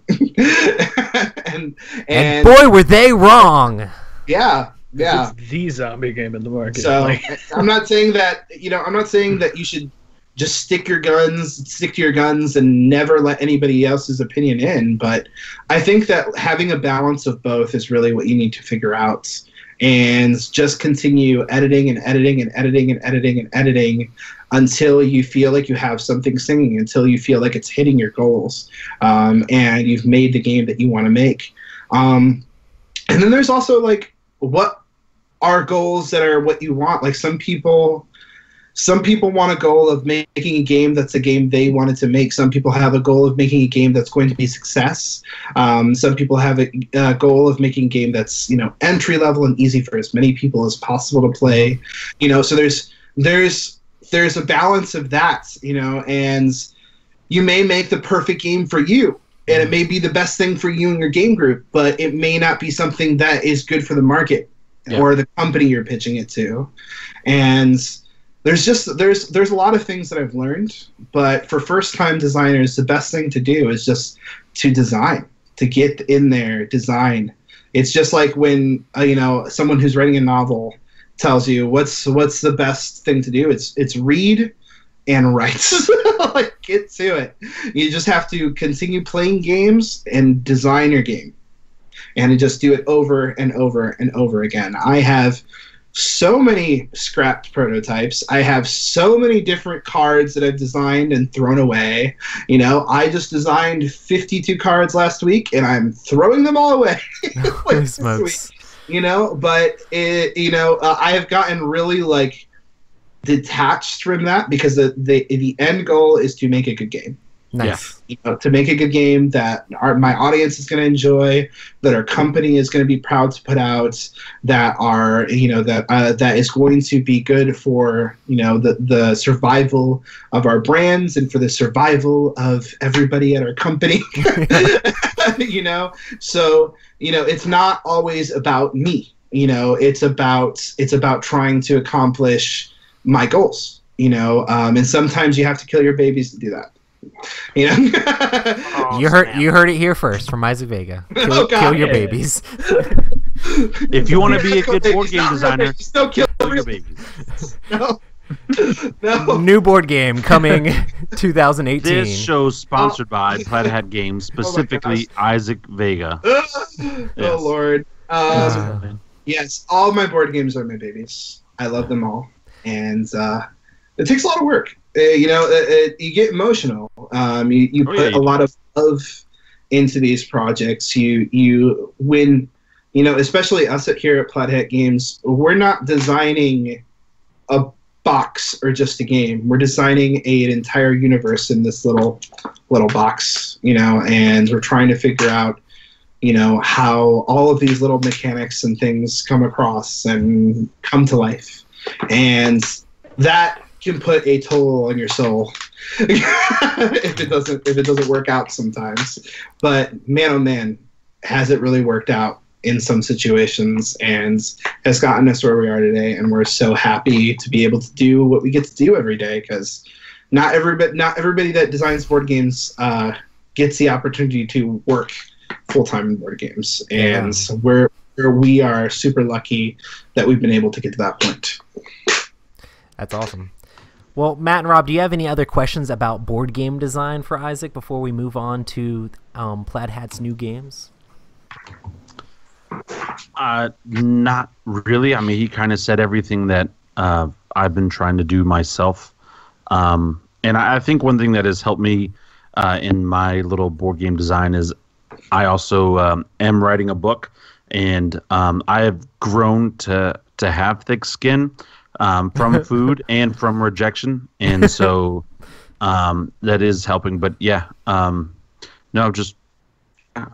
S4: and
S1: boy, were they wrong.
S4: Yeah, Yeah,
S2: it's the zombie game in the market.
S4: So I'm not saying that you should just stick to your guns, and never let anybody else's opinion in. But I think that having a balance of both is really what you need to figure out, and just continue editing and editing and editing and editing and editing until you feel like you have something singing, until you feel like it's hitting your goals, and you've made the game that you want to make. And then there's also like, what are goals that are what you want? Like some people want a goal of making a game that's a game they wanted to make. Some people have a goal of making a game that's going to be a success. Some people have a goal of making a game that's, entry level and easy for as many people as possible to play. So there's a balance of that, and you may make the perfect game for you, and it may be the best thing for you and your game group, but it may not be something that is good for the market or the company you're pitching it to. And there's a lot of things that I've learned, but for first-time designers, the best thing to do is just to design, to get in there, design. It's just like when someone who's writing a novel tells you what's the best thing to do. It's read and write. Like, get to it. You just have to continue playing games and design your game, and just do it over and over and over again. I have so many scrapped prototypes. I have so many different cards that I've designed and thrown away. I just designed 52 cards last week, and I'm throwing them all away.
S1: Holy smokes.
S4: But I have gotten really detached from that, because the end goal is to make a good game.
S1: Nice.
S4: To make a good game that my audience is going to enjoy, that our company is going to be proud to put out, that that is going to be good for the survival of our brands and for the survival of everybody at our company. So it's not always about me. It's about trying to accomplish my goals. And sometimes you have to kill your babies to do that. You
S1: heard it here first from Isaac Vega. Kill your babies.
S3: If you want to be a good board game designer, kill your babies.
S4: No.
S1: New board game coming 2018.
S3: This show's sponsored by Plaid Hat Games, specifically Isaac Vega.
S4: Oh Lord. Yes, all my board games are my babies. I love them all, and it takes a lot of work. You get emotional. You put a lot of love into these projects. You when especially us here at Plaid Hat Games, we're not designing a box or just a game. We're designing an entire universe in this little box. And we're trying to figure out how all of these little mechanics and things come across and come to life, and that can put a toll on your soul if it doesn't work out sometimes. But man, oh man, has it really worked out in some situations, and has gotten us where we are today. And we're so happy to be able to do what we get to do every day, because not everybody that designs board games gets the opportunity to work full-time in board games. And we are super lucky that we've been able to get to that point.
S1: That's awesome. Well, Matt and Rob, do you have any other questions about board game design for Isaac before we move on to Plaid Hat's new games?
S3: Not really. I mean, he kind of said everything that I've been trying to do myself. And I think one thing that has helped me in my little board game design is I also am writing a book, and I have grown to have thick skin. From food and from rejection, and so that is helping. But yeah, no, just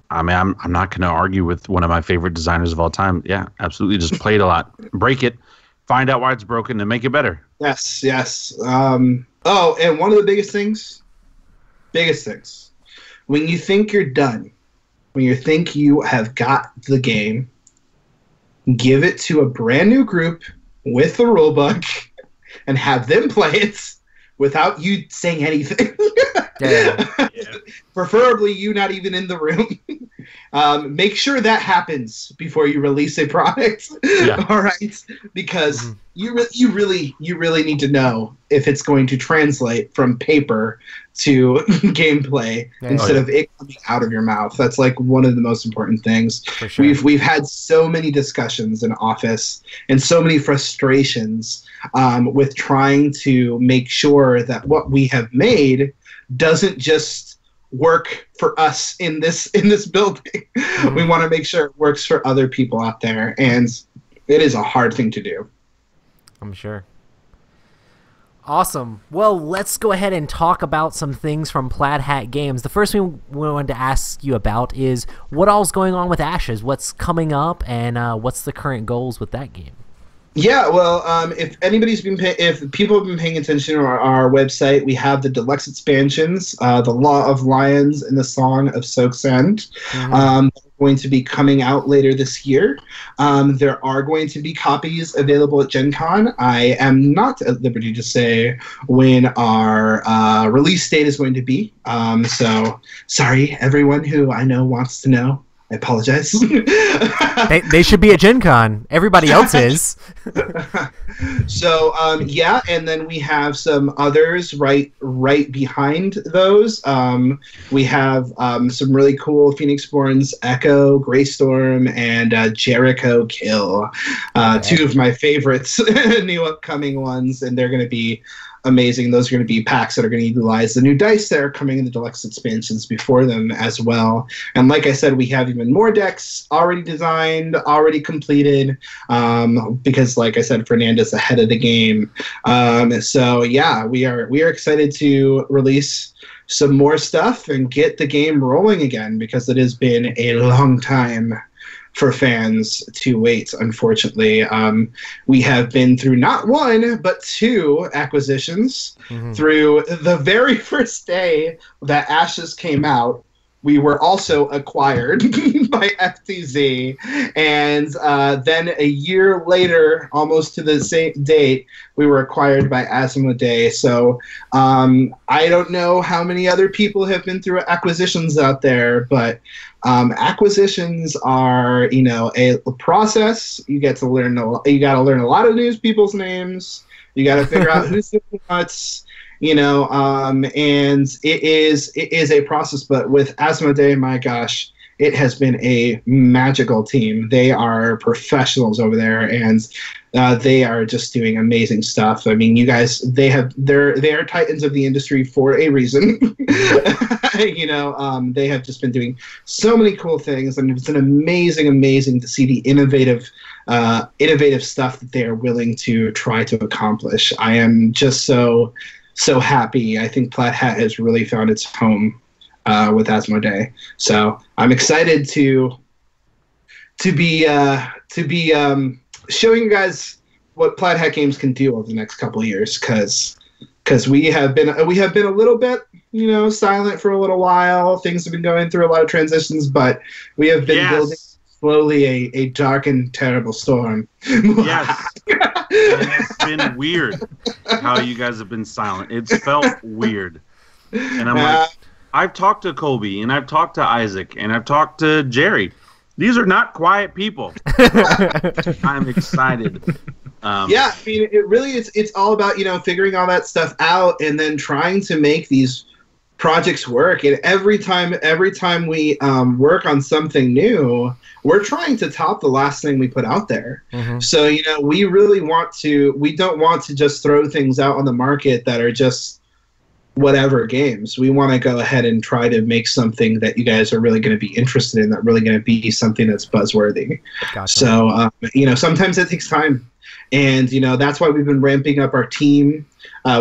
S3: I mean, I'm not going to argue with one of my favorite designers of all time. Yeah, absolutely, just play it a lot, break it, find out why it's broken, and make it better.
S4: Yes. And one of the biggest things, when you think you're done, when you think you have got the game, give it to a brand new group with the rule book and have them play it without you saying anything.
S1: Yeah.
S4: Preferably you not even in the room. make sure that happens before you release a product. Yeah. All right, because you really need to know if it's going to translate from paper to gameplay instead of it coming out of your mouth. That's like one of the most important things. For sure. We've had so many discussions in office and so many frustrations with trying to make sure that what we have made doesn't just work for us in this building. We want to make sure it works for other people out there, and it is a hard thing to do.
S1: I'm sure. Awesome. Well, let's go ahead and talk about some things from Plaid Hat Games. The first thing we wanted to ask you about is what all's going on with Ashes? What's coming up, and what's the current goals with that game?
S4: Yeah, well, if people have been paying attention to our website, we have the deluxe expansions, the Law of Lions and the Song of Soaksend, going to be coming out later this year. There are going to be copies available at Gen Con. I am not at liberty to say when our release date is going to be. So sorry, everyone who I know wants to know. I apologize.
S1: they should be at Gen Con. Everybody else is.
S4: So, yeah, and then we have some others right behind those. We have some really cool Phoenixborn's Echo, Greystorm, and Jericho Kill. Two of my favorites, new upcoming ones, and they're going to be amazing. Those are going to be packs that are going to utilize the new dice that are coming in the deluxe expansions before them as well. And like I said, we have even more decks already designed, already completed, because like I said, Fernanda's ahead of the game. So yeah, we are excited to release some more stuff and get the game rolling again, because it has been a long time for fans to wait, unfortunately. We have been through not one, but two acquisitions. Through the very first day that Ashes came out, we were also acquired by FTZ. And then a year later, almost to the same date, we were acquired by Asmodee. So I don't know how many other people have been through acquisitions out there, but acquisitions are, a process. You get to learn. You got to learn a lot of news people's names. You got to figure out who's doing what. And it is a process. But with Asmodee, my gosh, it has been a magical team. They are professionals over there, and they are just doing amazing stuff. I mean, you guys, they are titans of the industry for a reason. They have just been doing so many cool things, and it's an amazing to see the innovative stuff that they are willing to try to accomplish. I am just so happy. I think Plaid Hat has really found its home with Asmodee. So I'm excited to be showing you guys what Plaid Hat Games can do over the next couple of years, because we have been a little bit silent for a little while. Things have been going through a lot of transitions, but we have been building slowly a dark and terrible storm.
S3: Yes. And it's been weird how you guys have been silent. It's felt weird. And I'm like, I've talked to Colby, and I've talked to Isaac, and I've talked to Jerry. These are not quiet people. I'm excited.
S4: Yeah, I mean, it really is. It's all about figuring all that stuff out, and then trying to make these projects work. And every time we work on something new, we're trying to top the last thing we put out there. So we really we don't want to just throw things out on the market that are just whatever games. We want to go ahead and try to make something that you guys are really going to be interested in, that really going to be something that's buzzworthy. Gotcha. So sometimes it takes time, and that's why we've been ramping up our team.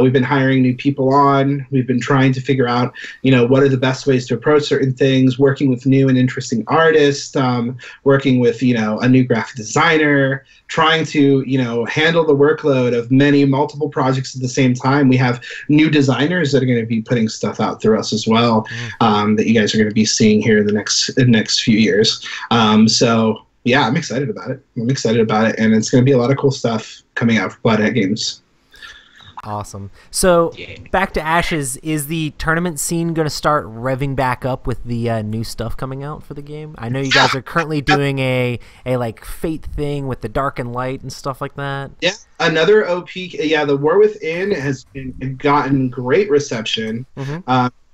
S4: We've been hiring new people on. We've been trying to figure out, what are the best ways to approach certain things, working with new and interesting artists, working with, a new graphic designer, trying to, handle the workload of multiple projects at the same time. We have new designers that are going to be putting stuff out through us as well, that you guys are going to be seeing here in the next few years. So yeah, I'm excited about it. And it's going to be a lot of cool stuff coming out for Plaid Hat Games.
S1: Awesome. So back to Ashes, is the tournament scene going to start revving back up with the new stuff coming out for the game? I know you guys are currently doing a like Fate thing with the dark and light and stuff like that.
S4: Yeah, another OP. Yeah, the War Within has gotten great reception.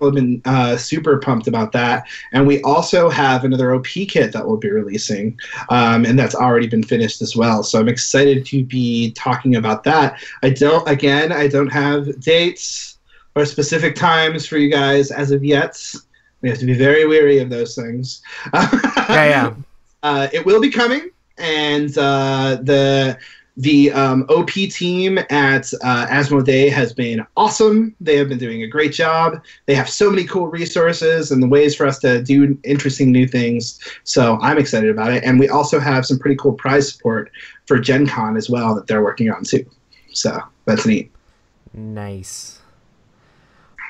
S4: People have been super pumped about that. And we also have another OP kit that we'll be releasing, and that's already been finished as well. So I'm excited to be talking about that. I don't have dates or specific times for you guys as of yet. We have to be very wary of those things. It will be coming, and the OP team at Asmodee has been awesome. They have been doing a great job. They have so many cool resources and the ways for us to do interesting new things. So I'm excited about it. And we also have some pretty cool prize support for Gen Con as well that they're working on too. So that's neat.
S1: Nice.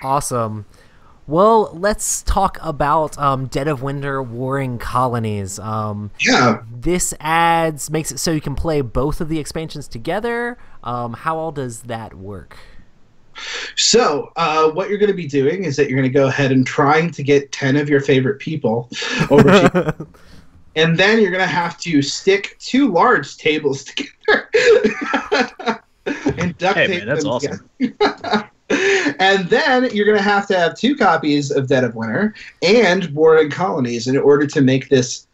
S1: Awesome. Well, let's talk about Dead of Winter Warring Colonies. This makes it so you can play both of the expansions together. How all does that work?
S4: So what you're going to be doing is that you're going to go ahead and trying to get 10 of your favorite people over to you. And then you're going to have to stick 2 large tables together and duct tape
S2: that's
S4: them
S2: awesome.
S4: together. And then you're going to have 2 copies of Dead of Winter and Warring Colonies in order to make this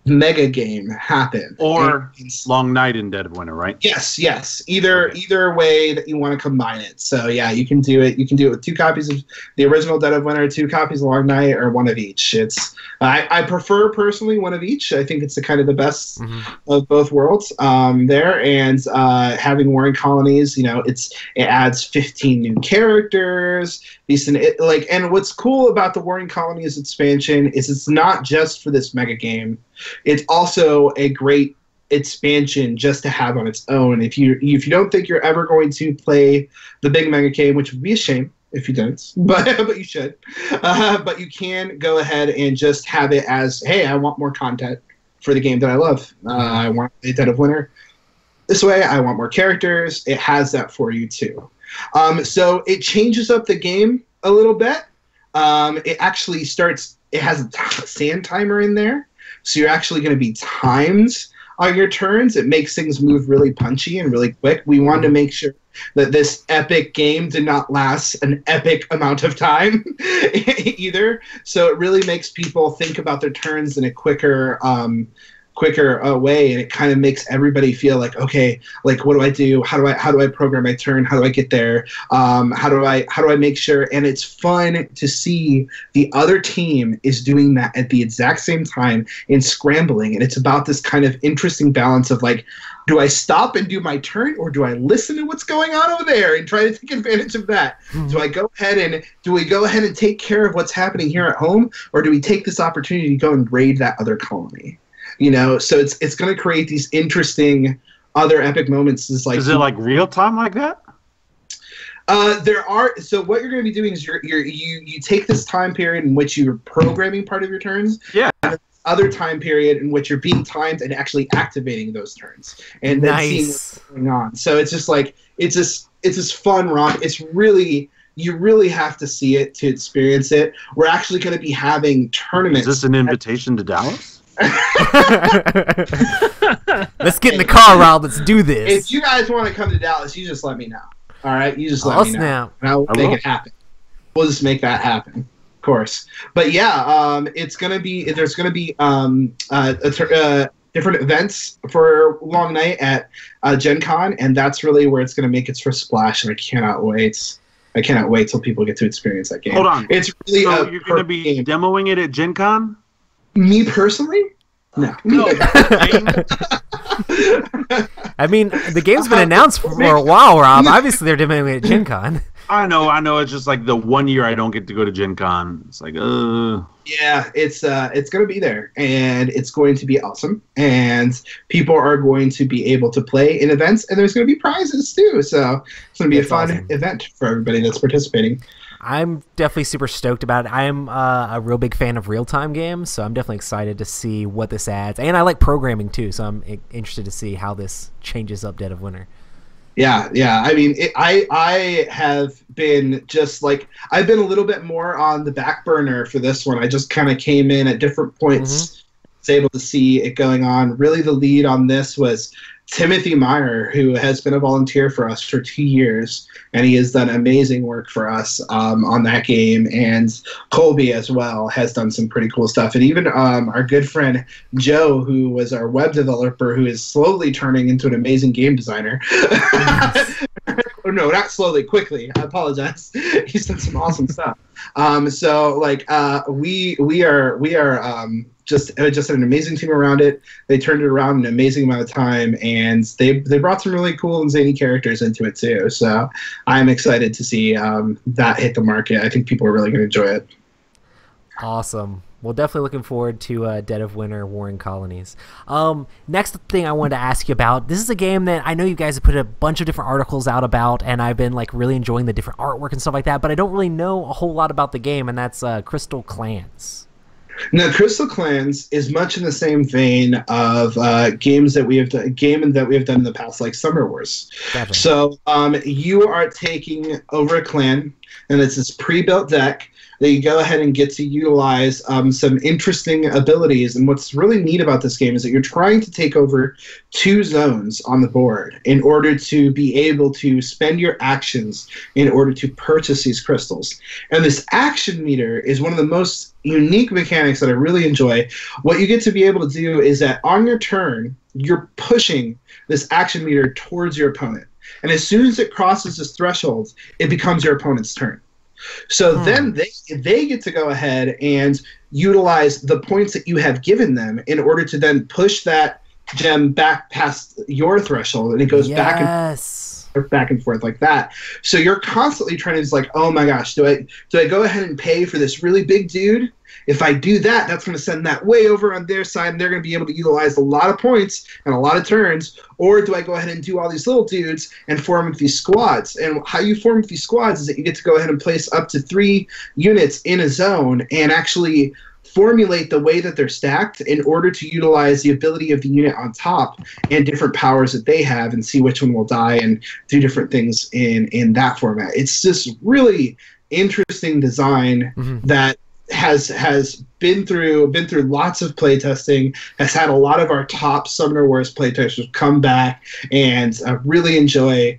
S4: mega game happen.
S3: Or Long Night in Dead of Winter, right?
S4: Yes. Either way that you want to combine it. So yeah, you can do it. You can do it with 2 copies of the original Dead of Winter, 2 copies of Long Night, or 1 of each. I prefer personally 1 of each. I think it's the best of both worlds there. And having Warring Colonies, it adds 15 new characters. And what's cool about the Warring Colonies expansion is it's not just for this mega game. It's also a great expansion just to have on its own. If you don't think you're ever going to play the big mega game, which would be a shame if you don't, but you should. But you can go ahead and just have it as, hey, I want more content for the game that I love. I want a Dead of Winter this way. I want more characters. It has that for you too. So it changes up the game a little bit. It actually starts. It has a sand timer in there. So you're actually going to be timed on your turns. It makes things move really punchy and really quick. We wanted to make sure that this epic game did not last an epic amount of time either. So it really makes people think about their turns in a quicker way, and it kind of makes everybody feel like, okay, like what do I do? How do I program my turn? How do I get there? How do I make sure? And it's fun to see the other team is doing that at the exact same time and scrambling, and it's about this kind of interesting balance of like, do I stop and do my turn, or do I listen to what's going on over there and try to take advantage of that? Do we go ahead and take care of what's happening here at home, or do we take this opportunity to go and raid that other colony? So it's going to create these interesting other epic moments. Is it
S3: like real time like that?
S4: So what you're going to be doing is you take this time period in which you're programming part of your turns.
S3: Yeah.
S4: And other time period in which you're being timed and actually activating those turns and then seeing what's going on. So it's just like it's this fun romp. It's really, you really have to see it to experience it. We're actually going to be having tournaments.
S3: Is this an invitation to Dallas?
S1: Let's get in the car, Rob. Let's do this.
S4: If you guys want to come to Dallas, you just let me know. All right, you just let me know. And I'll make it happen. We'll just make that happen, of course. But yeah, it's gonna be. There's gonna be different events for Long Night at Gen Con, and that's really where it's gonna make its first splash. And I cannot wait. I cannot wait till people get to experience that game.
S3: Hold on.
S4: It's really
S3: so you're gonna be demoing it at Gen Con?
S4: Me personally? No.
S1: I mean, the game's been announced for a while, Rob. Obviously, they're demoing it at Gen Con.
S3: I know. It's just like the 1 year I don't get to go to Gen Con. It's like,
S4: Yeah, it's going to be there, and it's going to be awesome, and people are going to be able to play in events, and there's going to be prizes too. So it's going to be a fun event for everybody that's participating.
S1: I'm definitely super stoked about it. I am a real big fan of real-time games, so I'm definitely excited to see what this adds. And I like programming too, so I'm interested to see how this changes up Dead of Winter.
S4: Yeah. I mean, I have been just like, I've been a little bit more on the back burner for this one. I just kind of came in at different points, was able to see it going on. Really, the lead on this was Timothy Meyer, who has been a volunteer for us for 2 years, and he has done amazing work for us on that game. And Colby as well has done some pretty cool stuff. And even our good friend Joe, who was our web developer, who is slowly turning into an amazing game designer. No, not slowly, quickly. I apologize. He's done some awesome stuff. So like we are just an amazing team around it. They turned it around in an amazing amount of time, and they brought some really cool and zany characters into it too. So I'm excited to see that hit the market. I think people are really going to enjoy it.
S1: Awesome. Well, definitely looking forward to Dead of Winter Warring Colonies. Next thing I wanted to ask you about, this is a game that I know you guys have put a bunch of different articles out about, and I've been like really enjoying the different artwork and stuff like that, but I don't really know a whole lot about the game, and that's Crystal Clans.
S4: Now, Crystal Clans is much in the same vein of games that we have done, in the past, like Summer Wars. Gotcha. So you are taking over a clan, and it's this pre-built deck that you go ahead and get to utilize some interesting abilities. And what's really neat about this game is that you're trying to take over 2 zones on the board in order to be able to spend your actions in order to purchase these crystals. And this action meter is one of the most unique mechanics that I really enjoy. What you get to be able to do is that on your turn, you're pushing this action meter towards your opponent. And as soon as it crosses this threshold, it becomes your opponent's turn. So then they get to go ahead and utilize the points that you have given them in order to then push that gem back past your threshold, and it goes back and forth like that. So you're constantly trying to just like, oh my gosh, do I go ahead and pay for this really big dude? If I do that, that's going to send that way over on their side, and they're going to be able to utilize a lot of points and a lot of turns. Or do I go ahead and do all these little dudes and form with these squads? And how you form with these squads is that you get to go ahead and place up to 3 units in a zone and actually formulate the way that they're stacked in order to utilize the ability of the unit on top and different powers that they have, and see which one will die and do different things in that format. It's just really interesting design that has been through lots of playtesting, has had a lot of our top Summoner Wars playtesters come back and really enjoy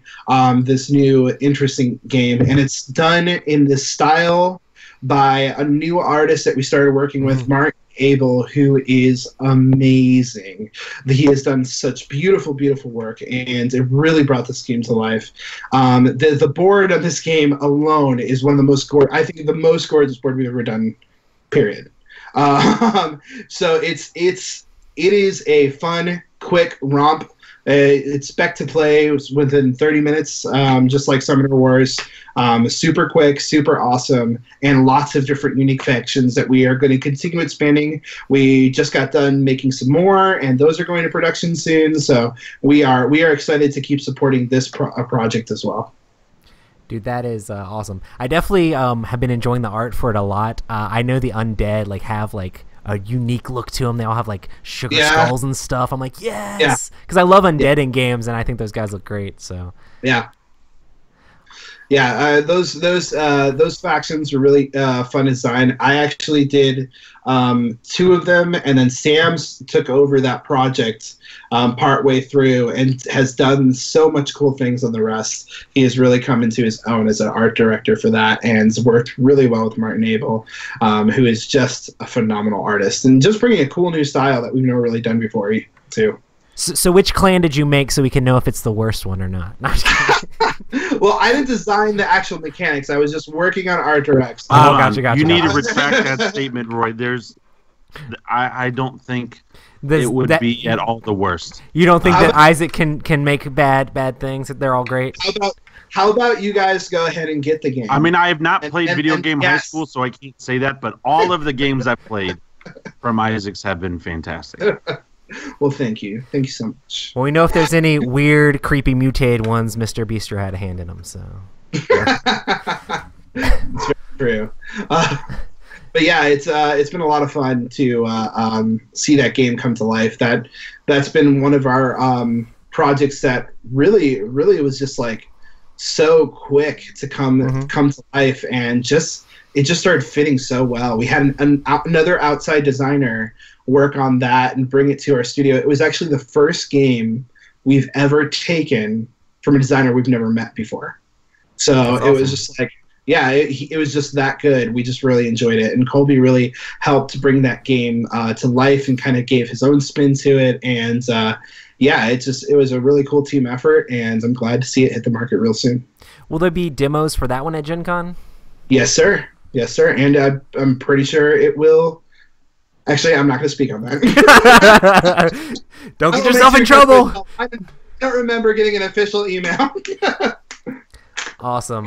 S4: this new interesting game. And it's done in this style by a new artist that we started working with, Mark Abel, who is amazing. He has done such beautiful, beautiful work, and it really brought this game to life. The board of this game alone is one of the most gorgeous, I think the most gorgeous board we've ever done, period. So it is a fun, quick romp. It's spec to play within 30 minutes, just like Summoner Wars. Super quick, super awesome, and lots of different unique factions that we are going to continue expanding. We just got done making some more, and those are going to production soon. So we are excited to keep supporting this project as well.
S1: Dude, that is awesome. I definitely have been enjoying the art for it a lot. I know the undead have a unique look to them. They all have sugar skulls and stuff. I'm like, yes, because I love undead in games, and I think those guys look great. So those factions are really fun design. I actually did 2 of them, and then Sam's took over that project partway through and has done so much cool things on the rest. He has really come into his own as an art director for that, and has worked really well with Martin Abel, who is just a phenomenal artist and just bringing a cool new style that we've never really done before too. So which clan did you make so we can know if it's the worst one or not?
S4: Well, I didn't design the actual mechanics. I was just working on art directs.
S3: Oh, gotcha. You need to retract that statement, Roy. I don't think it would be at all the worst.
S1: You don't think that Isaac can make bad things? That they're all great?
S4: How about you guys go ahead and get the game?
S3: I mean, I have not played video game high school, so I can't say that. But all of the games I've played from Isaac's have been fantastic.
S4: Well, thank you. Thank you so much.
S1: Well, we know if there's any weird, creepy, mutated ones, Mr. Beaster had a hand in them, so.
S4: It's very true. But yeah, it's been a lot of fun to see that game come to life. That's been one of our projects that really was just like so quick to come to life, and it just started fitting so well. We had another outside designer work on that and bring it to our studio. It was actually the first game we've ever taken from a designer we've never met before. So it was just like, yeah, it was just that good. We just really enjoyed it. And Colby really helped bring that game to life and kind of gave his own spin to it. And yeah, it was a really cool team effort, and I'm glad to see it hit the market real soon.
S1: Will there be demos for that one at Gen Con?
S4: Yes, sir. Yes, sir. And I'm pretty sure it will. Actually, I'm not going to speak on that.
S1: Don't get yourself in trouble.
S4: I don't remember getting an official email.
S1: Awesome.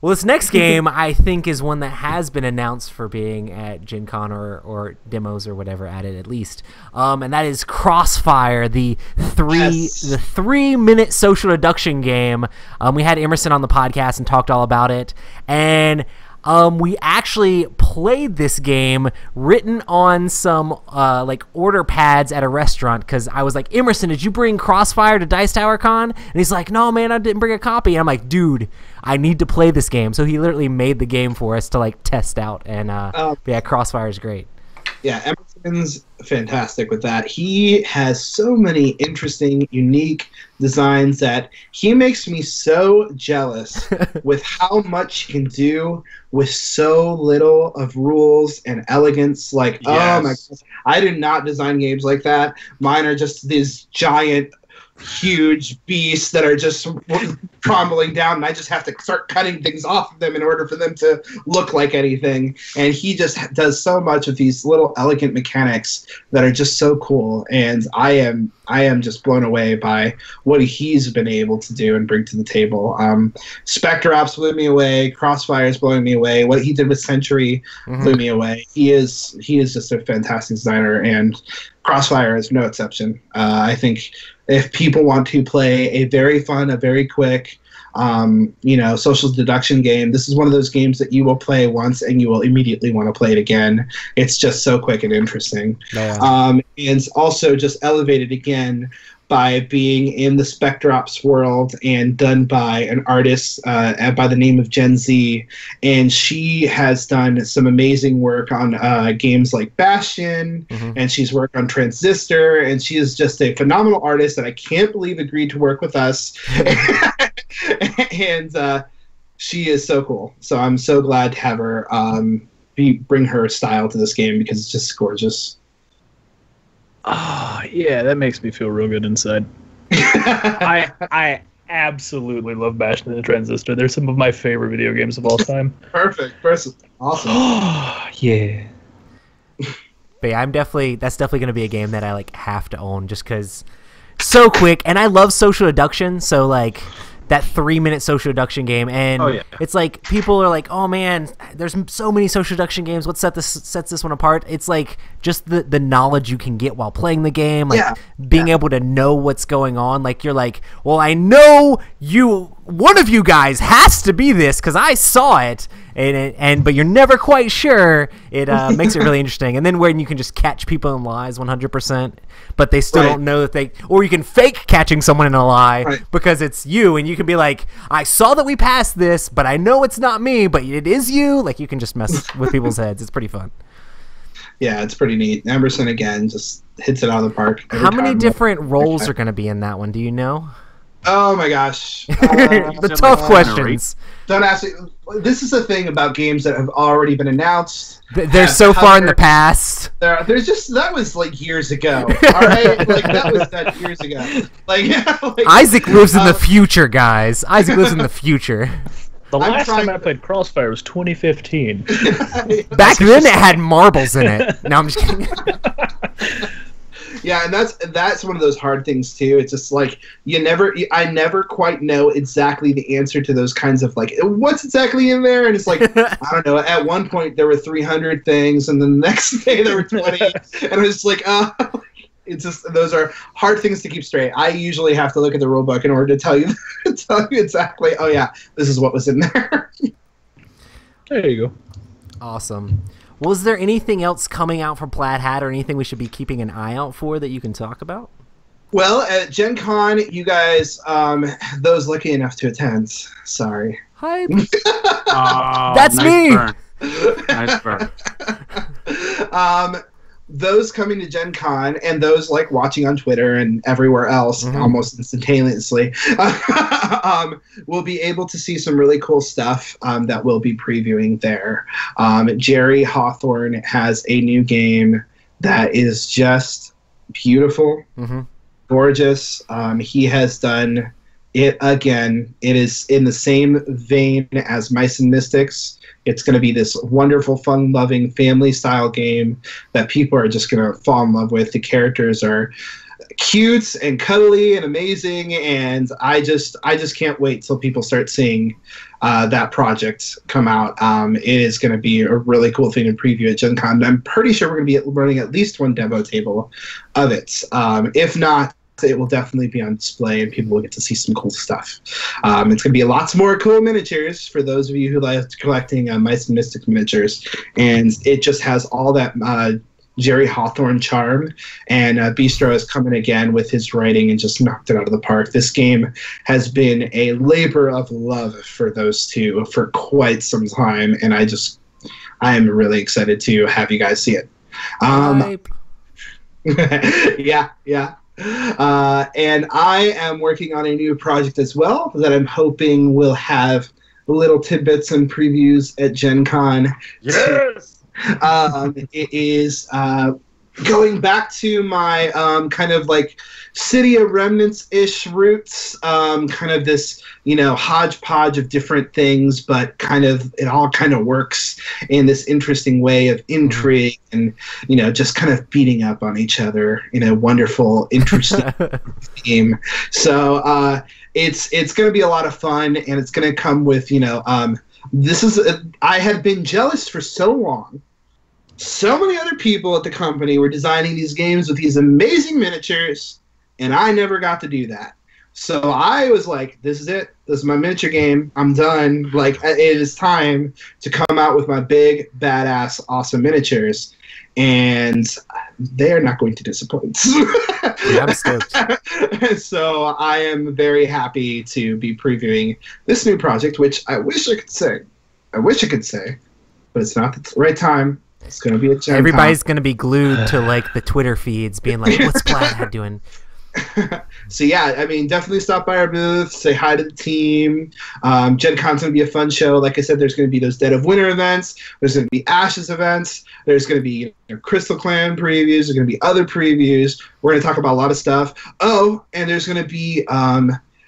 S1: Well, this next game, I think, is one that has been announced for being at Gen Con or demos or whatever at it at least. And that is Crossfire, the 3-minute social deduction game. We had Emerson on the podcast and talked all about it. And we actually played this game written on some like order pads at a restaurant, because I was like, Emerson, did you bring Crossfire to Dice Tower Con? And he's like, no, man, I didn't bring a copy. And I'm like, dude, I need to play this game. So he literally made the game for us to like test out. And yeah, Crossfire is great.
S4: Yeah, Emerson's fantastic with that. He has so many interesting, unique designs that he makes me so jealous with how much he can do with so little of rules and elegance. Like, yes. Oh my gosh, I do not design games like that. Mine are just these giant, huge beasts that are just crumbling down, and I just have to start cutting things off of them in order for them to look like anything. And he just does so much with these little elegant mechanics that are just so cool, and I am just blown away by what he's been able to do and bring to the table. Spectre Ops blew me away. Crossfire is blowing me away. What he did with Century blew me away. He is just a fantastic designer, and Crossfire is no exception. I think if people want to play a very fun, a very quick, social deduction game, this is one of those games that you will play once and you will immediately want to play it again. It's just so quick and interesting. Yeah. And also just elevated again by being in the Spectre Ops world and done by an artist by the name of Gen Z. And she has done some amazing work on games like Bastion, and she's worked on Transistor, and she is just a phenomenal artist that I can't believe agreed to work with us. And she is so cool. So I'm so glad to have her bring her style to this game, because it's just gorgeous.
S2: Oh, yeah, that makes me feel real good inside. I absolutely love Bastion and Transistor. They're some of my favorite video games of all time.
S4: Perfect. Awesome.
S2: Oh, yeah.
S1: But yeah, that's definitely going to be a game that I like have to own, just because so quick, and I love social deduction, so like that 3-minute social deduction game, and it's like people are like, oh man, there's so many social deduction games, what sets this one apart? It's like just the knowledge you can get while playing the game, like being able to know what's going on. Like you're like, well, I know one of you guys has to be this because I saw it, but you're never quite sure. It makes it really interesting. And then when you can just catch people in lies 100%, but they still don't know that or you can fake catching someone in a lie because it's you, and you can be like, I saw that we passed this, but I know it's not me, but it is you. Like you can just mess with people's heads. It's pretty fun.
S4: Yeah, it's pretty neat. Emerson again just hits it out of the park.
S1: How many different roles are going to be in that one? Do you know?
S4: Oh my gosh.
S1: The tough questions.
S4: Don't ask me. This is the thing about games that have already been announced.
S1: They're so far in the past.
S4: There's just, that was like years ago. All right? Like that was done years ago. Like
S1: Isaac lives in the future, guys. Isaac lives in the future.
S2: The last time I played Crossfire was 2015.
S1: Back then it had marbles in it. No, I'm just kidding.
S4: Yeah, and that's one of those hard things too. It's just like I never quite know exactly the answer to those kinds of like, what's exactly in there? And it's like, I don't know. At one point there were 300 things, and then the next day there were 20, and I was just like, it's just, those are hard things to keep straight. I usually have to look at the rule book in order to tell you exactly. Oh yeah, this is what was in there.
S2: There you go.
S1: Awesome. Well, is there anything else coming out from Plaid Hat, or anything we should be keeping an eye out for that you can talk about?
S4: Well, at Gen Con, you guys, those lucky enough to attend, sorry.
S1: Hi.
S3: That's
S1: nice me.
S3: Burn. Nice burn.
S4: Those coming to Gen Con and those like watching on Twitter and everywhere else almost instantaneously will be able to see some really cool stuff that we'll be previewing there. Jerry Hawthorne has a new game that is just beautiful, gorgeous. He has done it again. It is in the same vein as Mice and Mystics. It's going to be this wonderful, fun-loving, family-style game that people are just going to fall in love with. The characters are cute and cuddly and amazing, and I just can't wait till people start seeing that project come out. It is going to be a really cool thing to preview at Gen Con. I'm pretty sure we're going to be running at least one demo table of it. If not, it will definitely be on display and people will get to see some cool stuff. It's going to be lots more cool miniatures for those of you who like collecting Mice and Mystic miniatures. And it just has all that Jerry Hawthorne charm. And Bistro is coming again with his writing and just knocked it out of the park. This game has been a labor of love for those two for quite some time. And I am really excited to have you guys see it. Yeah. And I am working on a new project as well that I'm hoping will have little tidbits and previews at Gen Con.
S3: Yes!
S4: It is going back to my kind of like City of Remnants-ish roots, kind of this, hodgepodge of different things, but it all kind of works in this interesting way of intrigue and, just kind of beating up on each other in a wonderful, interesting game. So it's going to be a lot of fun, and it's going to come with, I had been jealous for so long. So many other people at the company were designing these games with these amazing miniatures, and I never got to do that. So I was like, this is it. This is my miniature game. I'm done. Like, it is time to come out with my big, badass, awesome miniatures. And they are not going to disappoint.
S1: Yeah, I'm stoked.
S4: So I am very happy to be previewing this new project, which I wish I could say. But it's not the right time. It's going to be a Gen
S1: Everybody's going to be glued to like the Twitter feeds being like, what's Plaid doing?
S4: So yeah, I mean, definitely stop by our booth, say hi to the team. Gen Con's going to be a fun show. Like I said, there's going to be those Dead of Winter events. There's going to be Ashes events. There's going to be Crystal Clan previews. There's going to be other previews. We're going to talk about a lot of stuff. Oh, and there's going to be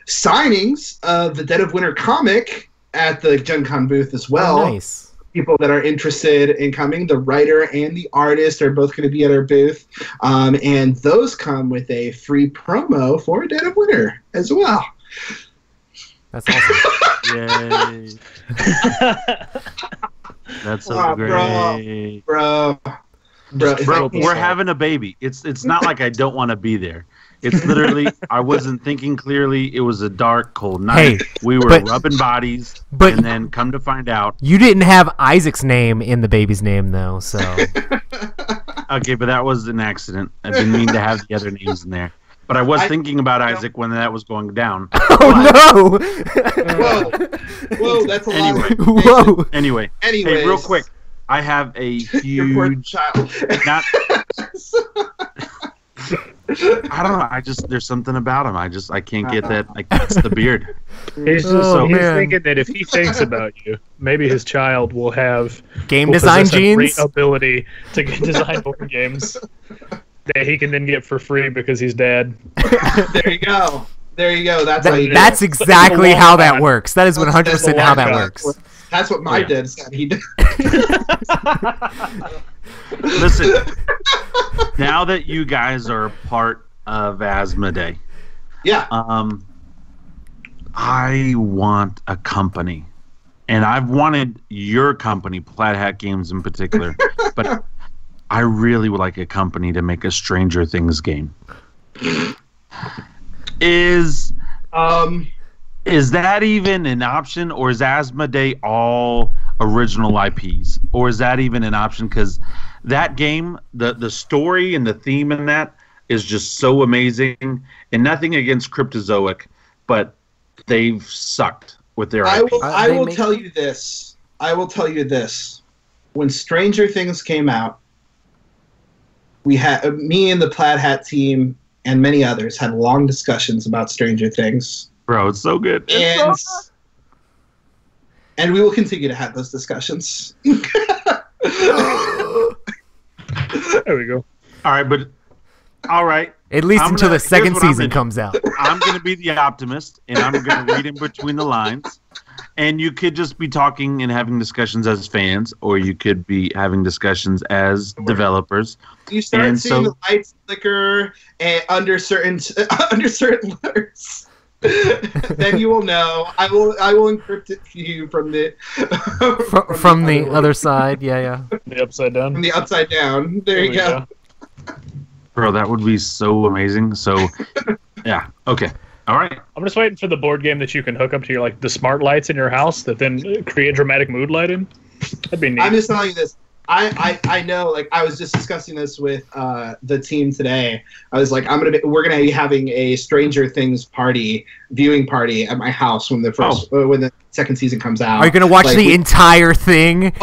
S4: signings of the Dead of Winter comic at the Gen Con booth as well.
S1: Oh, nice.
S4: People that are interested in coming, the writer and the artist are both going to be at our booth, and those come with a free promo for Dead of Winter as well.
S1: That's awesome.
S3: Yay. That's so great.
S4: Bro,
S3: we're having a baby. It's not like I don't want to be there. It's literally, I wasn't thinking clearly. It was a dark, cold night.
S1: Hey,
S3: we were rubbing bodies, and then come to find out.
S1: You didn't have Isaac's name in the baby's name, though, so.
S3: Okay, but that was an accident. I didn't mean to have the other names in there. But I was thinking about Isaac when that was going down.
S1: Oh, no!
S4: Whoa, that's a
S3: anyway,
S1: lot of
S3: Anyway, hey, real quick. I have a huge...
S4: child.
S3: I don't know. There's something about him. I can't get that. It's the beard.
S2: He's thinking that if he thinks about you, maybe his child will have
S1: game design genes,
S2: great ability to design board games that he can then get for free because he's dad.
S4: There you go.
S1: That's exactly how that works. That is 100% how that works.
S4: That's what my dad said he did.
S3: Listen, now that you guys are a part of Asmodee, I want a company, and I've wanted your company, Plaid Hat Games in particular, but I really would like a company to make a Stranger Things game. Is that even an option, or is Asmodee all original IPs, or is that even an option? Because that game, the story and the theme in that is just so amazing. And nothing against Cryptozoic, but they've sucked with their IP.
S4: I will tell you this. I will tell you this. When Stranger Things came out, we had me and the Plaid Hat team and many others had long discussions about Stranger Things.
S3: Bro, it's so good.
S4: And we will continue to have those discussions.
S2: There we go.
S3: All right.
S1: At least until the second season comes out.
S3: I'm going to be the optimist, and I'm going to read in between the lines. And you could just be talking and having discussions as fans, or you could be having discussions as developers.
S4: You start seeing the lights flicker and under certain letters. Then you will know. I will encrypt it for you from the
S1: from the other side. Yeah.
S2: The upside down.
S4: From the upside down. There you go.
S3: Bro, that would be so amazing. So, yeah. Okay. All right.
S2: I'm just waiting for the board game that you can hook up to your the smart lights in your house that then create dramatic mood lighting. That'd be neat.
S4: I'm just telling you this. I know, like, I was just discussing this with the team today. I was like, we're gonna be having a Stranger Things viewing party at my house when the second season comes out.
S1: Are you gonna watch the entire thing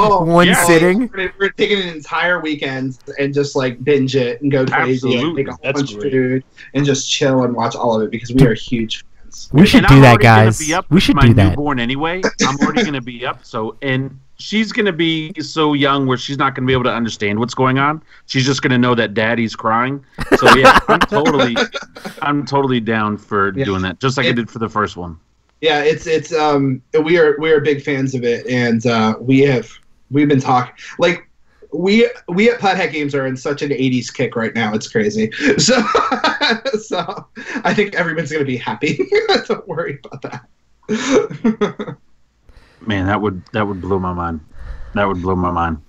S1: sitting?
S4: We're taking an entire weekend and just like binge it and go crazy and take a whole bunch of food and just chill and watch all of it because we are huge fans.
S1: We should do that, guys. We should do that.
S3: Newborn anyway. I'm already gonna be up. And she's going to be so young where she's not going to be able to understand what's going on. She's just going to know that daddy's crying. So, yeah, I'm totally down for doing that, just like I did for the first one.
S4: Yeah, we are big fans of it, and we've been talking. Like, we at Plaid Hat Games are in such an 80s kick right now. It's crazy. So I think everyone's going to be happy. Don't worry about that.
S3: Man, that would blow my mind. That would blow my mind.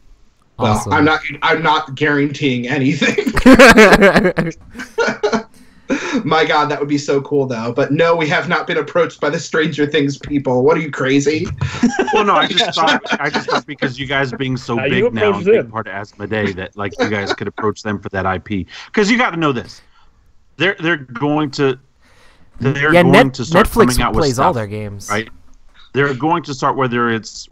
S4: Well, awesome. I'm not guaranteeing anything. My God, that would be so cool, though. But no, we have not been approached by the Stranger Things people. What are you, crazy?
S3: Well, no, I just thought because you guys being so big now, and big part of Asmodee, that like you guys could approach them for that IP. Because you got to know this, they're going to start
S1: Netflix
S3: coming out with
S1: plays
S3: stuff,
S1: all their games,
S3: right? They're going to start whether it's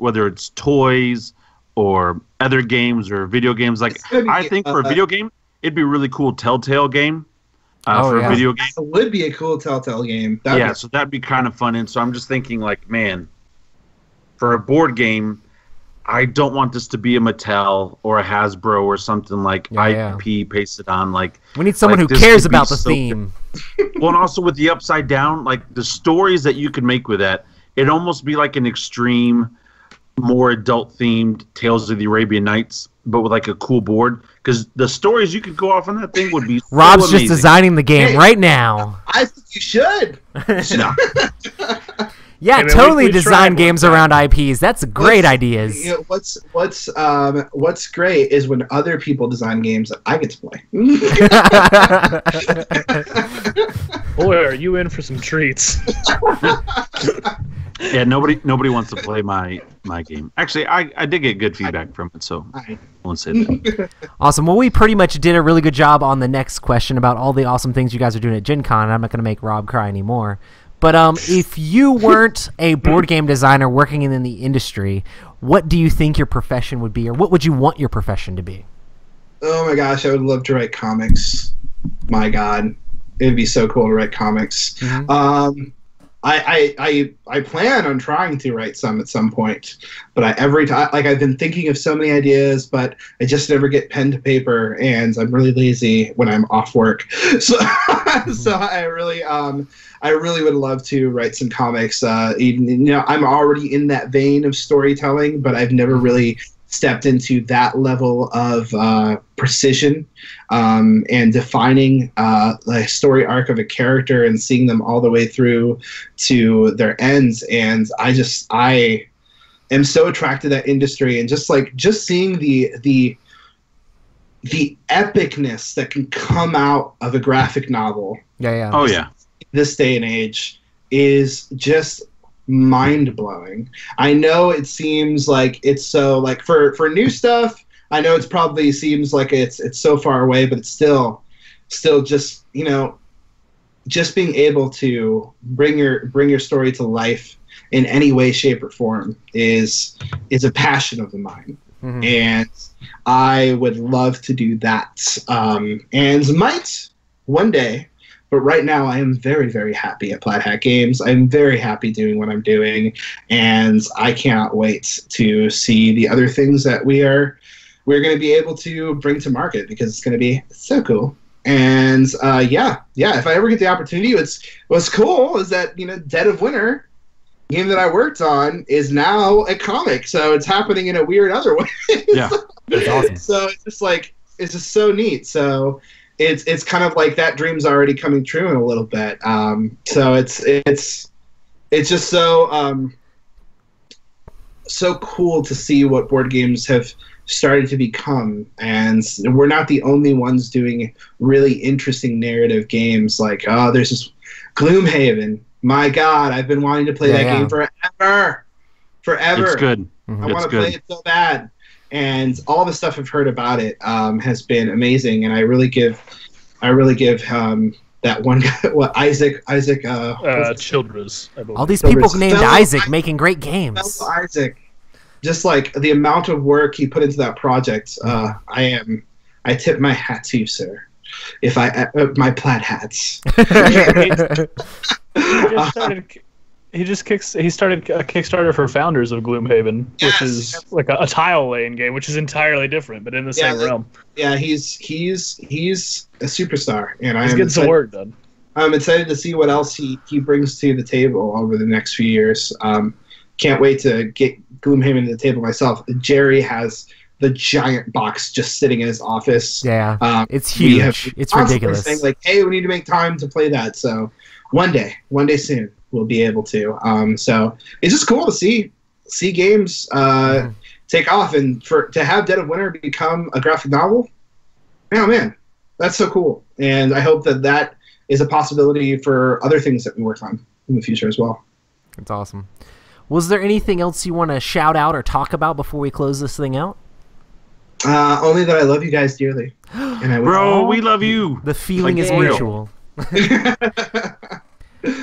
S3: toys or other games or video games. Like I think for a video game, it'd be a really cool Telltale game. For a video game,
S4: it would be a cool Telltale game.
S3: So that'd be kind of fun. And so I'm just thinking, like, man, for a board game, I don't want this to be a Mattel or a Hasbro or something like IP pasted on. Like,
S1: we need someone who cares about the theme.
S3: Well, and also with the Upside Down, like the stories that you could make with that. It'd almost be like an extreme, more adult-themed Tales of the Arabian Nights, but with like a cool board. Because the stories you could go off on that thing would be
S1: Rob's
S3: so amazing.
S1: Just designing the game right now.
S4: I think you should.
S1: Yeah, totally design games around IPs. That's great ideas.
S4: You know, what's great is when other people design games that I get to
S2: play. Boy, are you in for some treats.
S3: Yeah, nobody wants to play my game. Actually, I did get good feedback from it, so I won't say that.
S1: Awesome. Well, we pretty much did a really good job on the next question about all the awesome things you guys are doing at Gen Con. I'm not going to make Rob cry anymore. But if you weren't a board game designer working in the industry, what do you think your profession would be, or what would you want your profession to be?
S4: Oh my gosh, I would love to write comics. My God, it'd be so cool to write comics. Mm-hmm. I plan on trying to write some at some point, but every time, like, I've been thinking of so many ideas, but I just never get pen to paper, and I'm really lazy when I'm off work. So, so I really would love to write some comics. Even, I'm already in that vein of storytelling, but I've never really stepped into that level of precision and defining the story arc of a character and seeing them all the way through to their ends. And I am so attracted to that industry, and just seeing the epicness that can come out of a graphic novel.
S1: Yeah.
S3: Oh yeah.
S4: This day and age is just mind-blowing. I know it seems like it's so, like, for new stuff, I know it's probably seems like it's so far away, but it's still, still just just being able to bring your story to life in any way, shape, or form is a passion of mine. Mm-hmm. And I would love to do that. And might one day, but right now I am very, very happy at Plaid Hat Games. I'm very happy doing what I'm doing, and I can't wait to see the other things that we're going to be able to bring to market, because it's going to be so cool. And if I ever get the opportunity, what's cool is that Dead of Winter, game that I worked on, is now a comic, so it's happening in a weird other way.
S3: Yeah, that's awesome.
S4: So it's just so neat. So it's kind of like that dream's already coming true in a little bit. So it's just so cool to see what board games have started to become, and we're not the only ones doing really interesting narrative games. Like, there's this Gloomhaven. My God, I've been wanting to play that game forever. It's good. Mm-hmm. I want to play it so bad. And all the stuff I've heard about it has been amazing, and I really give that one guy, Isaac
S2: Childress.
S1: All these people named Isaac making great games.
S4: Isaac, just like the amount of work he put into that project, I tip my hat to you, sir. If my plaid hats.
S2: He started a Kickstarter for Founders of Gloomhaven, which is like a tile laying game, which is entirely different, but in the same realm. Yeah,
S4: he's a superstar, and
S2: he's getting some work done.
S4: I'm excited to see what else he brings to the table over the next few years. Can't wait to get Gloomhaven to the table myself. Jerry has the giant box just sitting in his office.
S1: Yeah, it's huge. It's ridiculous.
S4: Saying like, hey, we need to make time to play that. So one day soon, we'll be able to. So it's just cool to see games take off, and to have Dead of Winter become a graphic novel. Oh man, that's so cool. And I hope that is a possibility for other things that we work on in the future as well.
S1: That's awesome. Was there anything else you want to shout out or talk about before we close this thing out?
S4: Only that I love you guys dearly. And
S3: we love you.
S1: The feeling is mutual.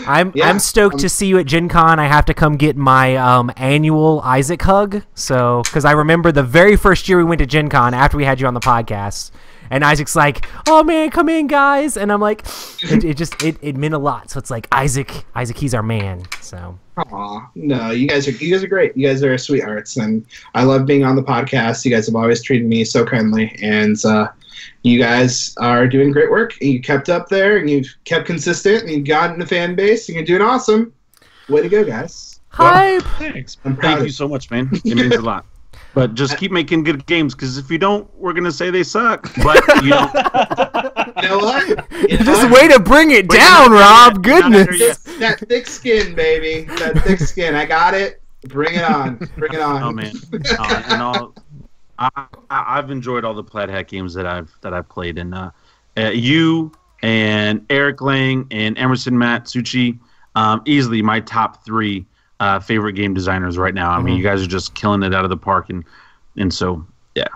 S1: I'm stoked to see you at Gen Con. I have to come get my annual Isaac hug. So, because I remember the very first year we went to Gen Con after we had you on the podcast, and Isaac's like, "Oh man, come in, guys," and I'm like, it meant a lot. So it's like Isaac, he's our man. So.
S4: Aw, no, you guys are great. You guys are sweethearts, and I love being on the podcast. You guys have always treated me so kindly, and you guys are doing great work. You kept up there, and you've kept consistent, and you've gotten a fan base, and you're doing awesome. Way to go, guys.
S1: Hi.
S3: Thanks. Thank you so much, man. It means a lot. But just keep making good games, because if you don't, we're going to say they suck. But you know.
S4: You know what?
S1: Just way to bring it down, Rob. Goodness.
S4: That thick skin, baby. That thick skin. I got it. Bring it on. Bring it on.
S3: Oh, man. I've enjoyed all the Plaid Hat games that I've played. And you and Eric Lang and Emerson Matsuchi, easily my top 3 favorite game designers right now. I mean, you guys are just killing it out of the park, and so yeah.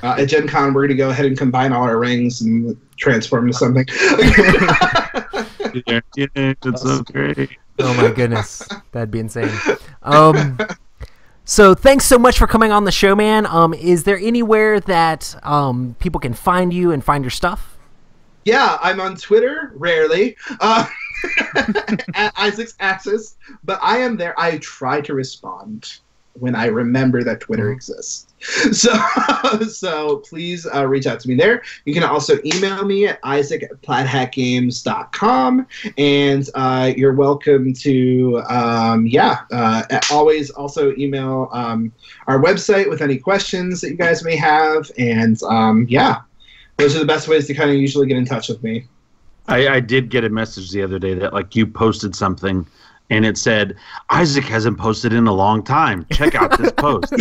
S4: At Gen Con, we're gonna go ahead and combine all our rings and transform to something.
S3: Yeah, it's so great.
S1: Oh my goodness, that'd be insane. So thanks so much for coming on the show, man. Is there anywhere that people can find you and find your stuff?
S4: Yeah, I'm on Twitter, rarely, at Isaac's Axis, but I am there. I try to respond when I remember that Twitter exists. So please reach out to me there. You can also email me at isaac@plaidhatgames.com, and you're welcome to always also email our website with any questions that you guys may have, and those are the best ways to kind of usually get in touch with me.
S3: I did get a message the other day that like you posted something and it said, Isaac hasn't posted in a long time. Check out this post.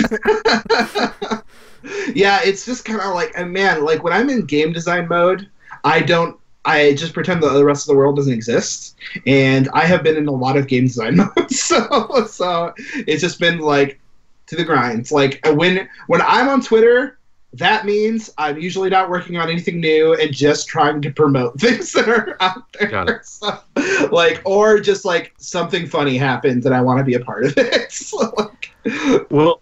S4: Yeah, it's just kind of like, man, like when I'm in game design mode, I just pretend that the rest of the world doesn't exist. And I have been in a lot of game design modes. So it's just been like to the grind. It's like when I'm on Twitter, that means I'm usually not working on anything new and just trying to promote things that are out there. So, like, or just like something funny happens and I want to be a part of it. So, like,
S3: well,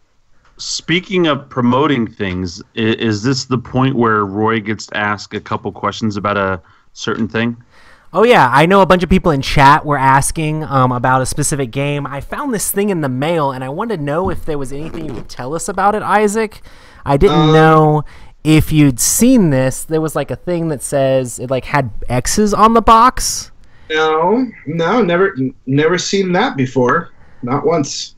S3: speaking of promoting things, is this the point where Roy gets to ask a couple questions about a certain thing?
S1: Oh, yeah. I know a bunch of people in chat were asking about a specific game. I found this thing in the mail, and I wanted to know if there was anything you could tell us about it, Isaac. I didn't know if you'd seen this. There was like a thing that says it like had X's on the box.
S4: No, never seen that before. Not once.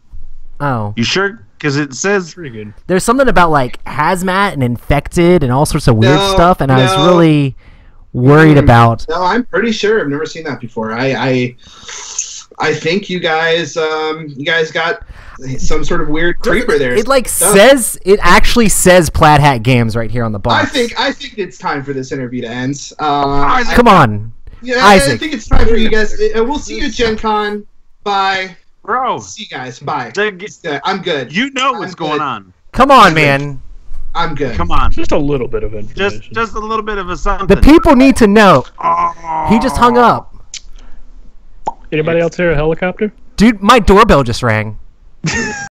S1: Oh.
S3: You sure? Because it says
S2: Pretty good.
S1: There's something about like hazmat and infected and all sorts of weird stuff, and I was really worried about.
S4: No, I'm pretty sure I've never seen that before. I think you guys got some sort of weird creeper there.
S1: It like says it actually says Plaid Hat Games right here on the box.
S4: I think it's time for this interview to end.
S1: Come on,
S4: yeah,
S1: Isaac.
S4: I think it's time for you guys. We'll see you at Gen Con. Bye.
S3: Bro.
S4: See you guys. Bye.
S3: I'm
S4: good.
S3: You know what's going on.
S1: Come on, man.
S4: I'm good.
S3: Come on.
S2: Just a little bit of information.
S3: Just a little bit of a something.
S1: The people need to know. He just hung up.
S2: Anybody else hear a helicopter?
S1: Dude, my doorbell just rang.